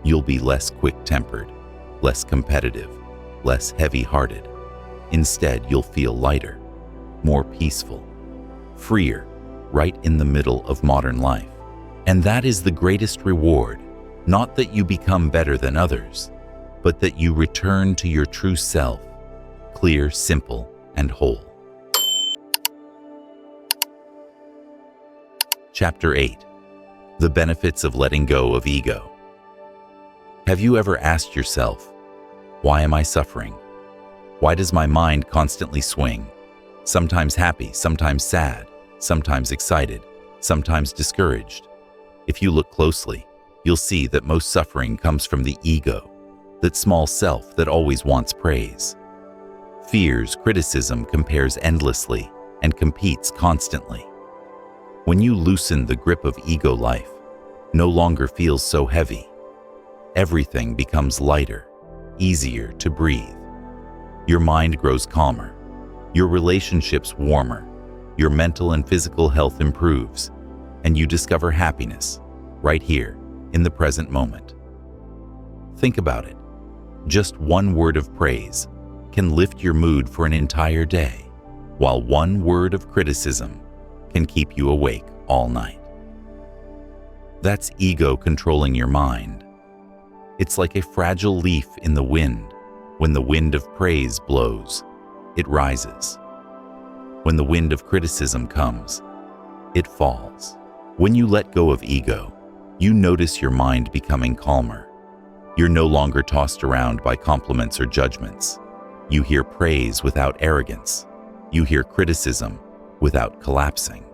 You'll be less quick-tempered, less competitive, less heavy-hearted. Instead, you'll feel lighter, more peaceful, freer, right in the middle of modern life. And that is the greatest reward Not that you become better than others, but that you return to your true self, clear, simple, and whole. Chapter 8. The Benefits of Letting Go of Ego. Have you ever asked yourself, why am I suffering? Why does my mind constantly swing? Sometimes happy, sometimes sad, sometimes excited, sometimes discouraged. If you look closely, you'll see that most suffering comes from the ego, that small self that always wants praise. Fears, criticism, compares endlessly, and competes constantly. When you loosen the grip of ego, life no longer feels so heavy. Everything becomes lighter, easier to breathe. Your mind grows calmer, your relationships warmer, your mental and physical health improves, and you discover happiness right here in the present moment. Think about it. Just one word of praise can lift your mood for an entire day, while one word of criticism can keep you awake all night. That's ego controlling your mind. It's like a fragile leaf in the wind. When the wind of praise blows, it rises. When the wind of criticism comes, it falls. When you let go of ego, you notice your mind becoming calmer. You're no longer tossed around by compliments or judgments. You hear praise without arrogance. You hear criticism without collapsing.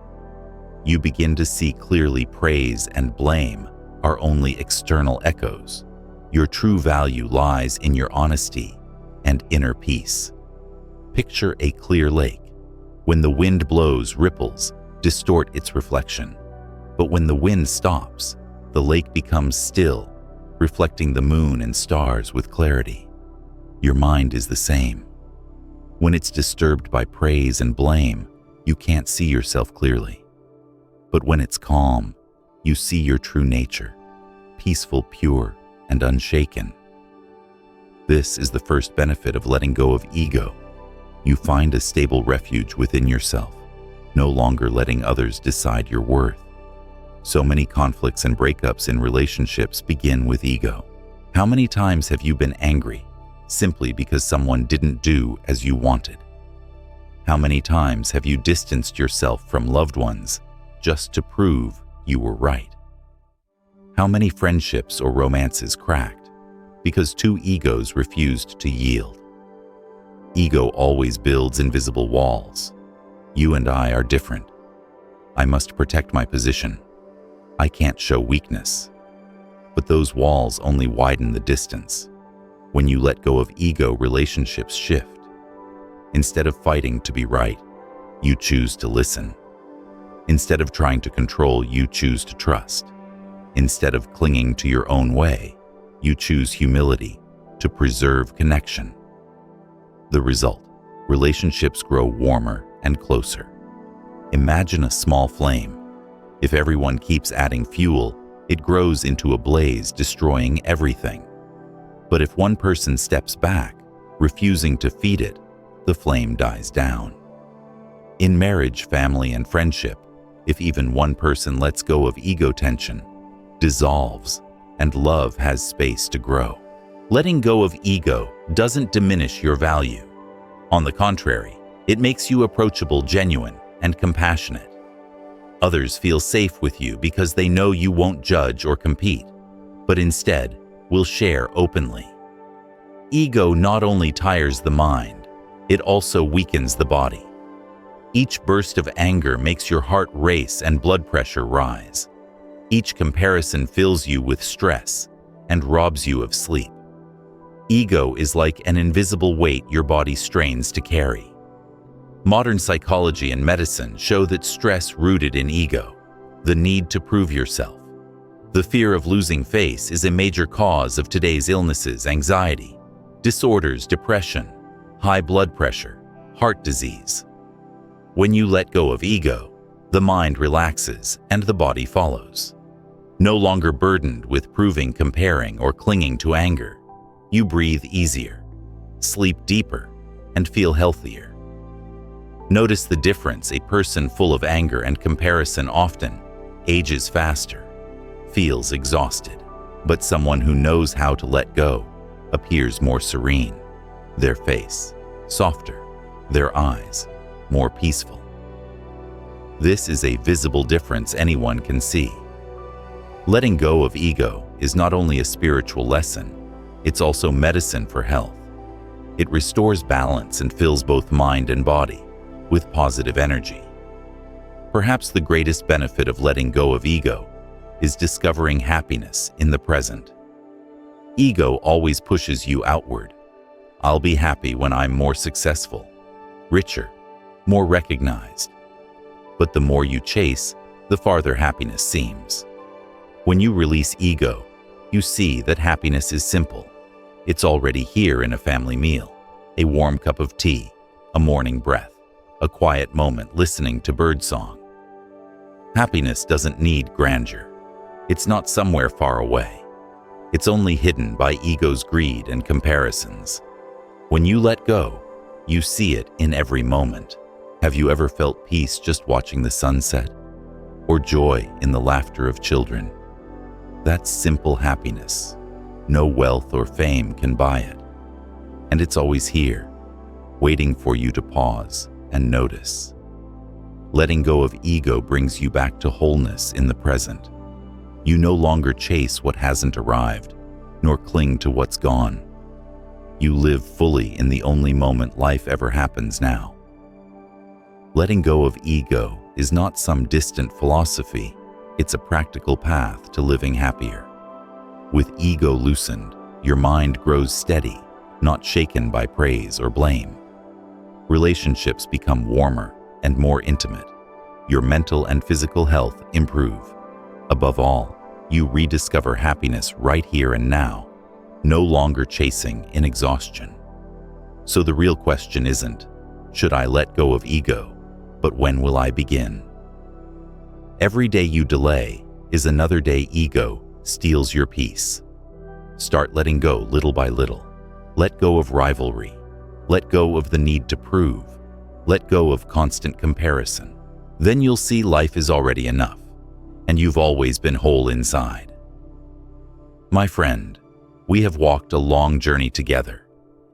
You begin to see clearly praise and blame are only external echoes. Your true value lies in your honesty and inner peace. Picture a clear lake. When the wind blows, ripples distort its reflection. But when the wind stops, the lake becomes still, reflecting the moon and stars with clarity. Your mind is the same. When it's disturbed by praise and blame, you can't see yourself clearly. But when it's calm, you see your true nature, peaceful, pure, and unshaken. This is the first benefit of letting go of ego. You find a stable refuge within yourself, no longer letting others decide your worth. So many conflicts and breakups in relationships begin with ego. How many times have you been angry simply because someone didn't do as you wanted? How many times have you distanced yourself from loved ones just to prove you were right? How many friendships or romances cracked because two egos refused to yield? Ego always builds invisible walls. You and I are different. I must protect my position. I can't show weakness. But those walls only widen the distance. When you let go of ego, relationships shift. Instead of fighting to be right, you choose to listen. Instead of trying to control, you choose to trust. Instead of clinging to your own way, you choose humility to preserve connection. The result: relationships grow warmer and closer. Imagine a small flame. If everyone keeps adding fuel, it grows into a blaze, destroying everything. But if one person steps back, refusing to feed it, the flame dies down. In marriage, family, and friendship, if even one person lets go of ego, tension dissolves and love has space to grow. Letting go of ego doesn't diminish your value. On the contrary, it makes you approachable, genuine, and compassionate. Others feel safe with you because they know you won't judge or compete, but instead will share openly. Ego not only tires the mind, it also weakens the body. Each burst of anger makes your heart race and blood pressure rise. Each comparison fills you with stress and robs you of sleep. Ego is like an invisible weight your body strains to carry. Modern psychology and medicine show that stress rooted in ego, the need to prove yourself, the fear of losing face is a major cause of today's illnesses, anxiety, disorders, depression, high blood pressure, heart disease. When you let go of ego, the mind relaxes and the body follows. No longer burdened with proving, comparing, or clinging to anger, you breathe easier, sleep deeper, and feel healthier. Notice the difference: a person full of anger and comparison often ages faster, feels exhausted, But someone who knows how to let go appears more serene, their face softer, their eyes more peaceful. This is a visible difference anyone can see. Letting go of ego is not only a spiritual lesson, it's also medicine for health. It restores balance and fills both mind and body with positive energy. Perhaps the greatest benefit of letting go of ego is discovering happiness in the present. Ego always pushes you outward. I'll be happy when I'm more successful, richer, more recognized. But the more you chase, the farther happiness seems. When you release ego, you see that happiness is simple. It's already here in a family meal, a warm cup of tea, a morning breath, a quiet moment listening to birdsong. Happiness doesn't need grandeur. It's not somewhere far away. It's only hidden by ego's greed and comparisons. When you let go, you see it in every moment. Have you ever felt peace just watching the sunset? Or joy in the laughter of children? That's simple happiness. No wealth or fame can buy it. And it's always here, waiting for you to pause and notice. Letting go of ego brings you back to wholeness in the present. You no longer chase what hasn't arrived, nor cling to what's gone. You live fully in the only moment life ever happens now. Letting go of ego is not some distant philosophy. It's a practical path to living happier. With ego loosened, your mind grows steady, not shaken by praise or blame. Relationships become warmer and more intimate. Your mental and physical health improve. Above all, you rediscover happiness right here and now, no longer chasing in exhaustion. So the real question isn't, should I let go of ego, but when will I begin? Every day you delay is another day ego steals your peace. Start letting go little by little. Let go of rivalry. Let go of the need to prove. Let go of constant comparison. Then you'll see life is already enough, and you've always been whole inside. My friend, we have walked a long journey together,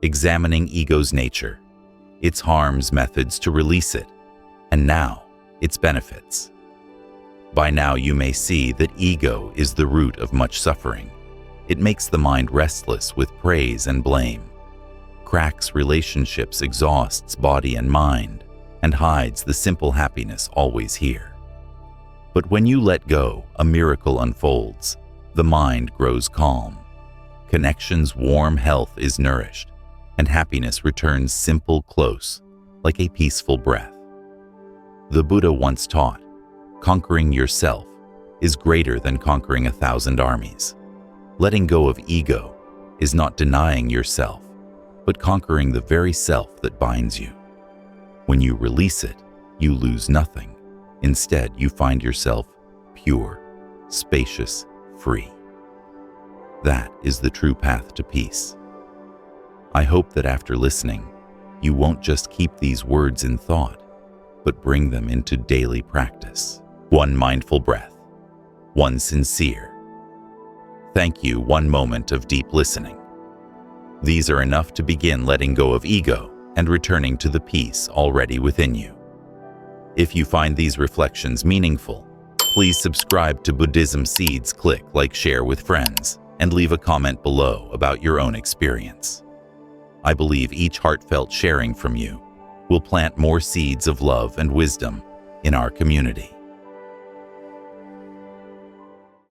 examining ego's nature, its harms, methods to release it, and now its benefits. By now you may see that ego is the root of much suffering. It makes the mind restless with praise and blame, cracks relationships, exhausts body and mind, and hides the simple happiness always here. But when you let go, a miracle unfolds. The mind grows calm. Connections warm, health is nourished, and happiness returns simple, close, like a peaceful breath. The Buddha once taught, conquering yourself is greater than conquering 1,000 armies. Letting go of ego is not denying yourself, but conquering the very self that binds you. When you release it, you lose nothing. Instead, you find yourself pure, spacious, free. That is the true path to peace. I hope that after listening, you won't just keep these words in thought, but bring them into daily practice. One mindful breath, one sincere thank you, one moment of deep listening. These are enough to begin letting go of ego and returning to the peace already within you. If you find these reflections meaningful, please subscribe to Buddhism Seeds, click like, share with friends, and leave a comment below about your own experience. I believe each heartfelt sharing from you will plant more seeds of love and wisdom in our community.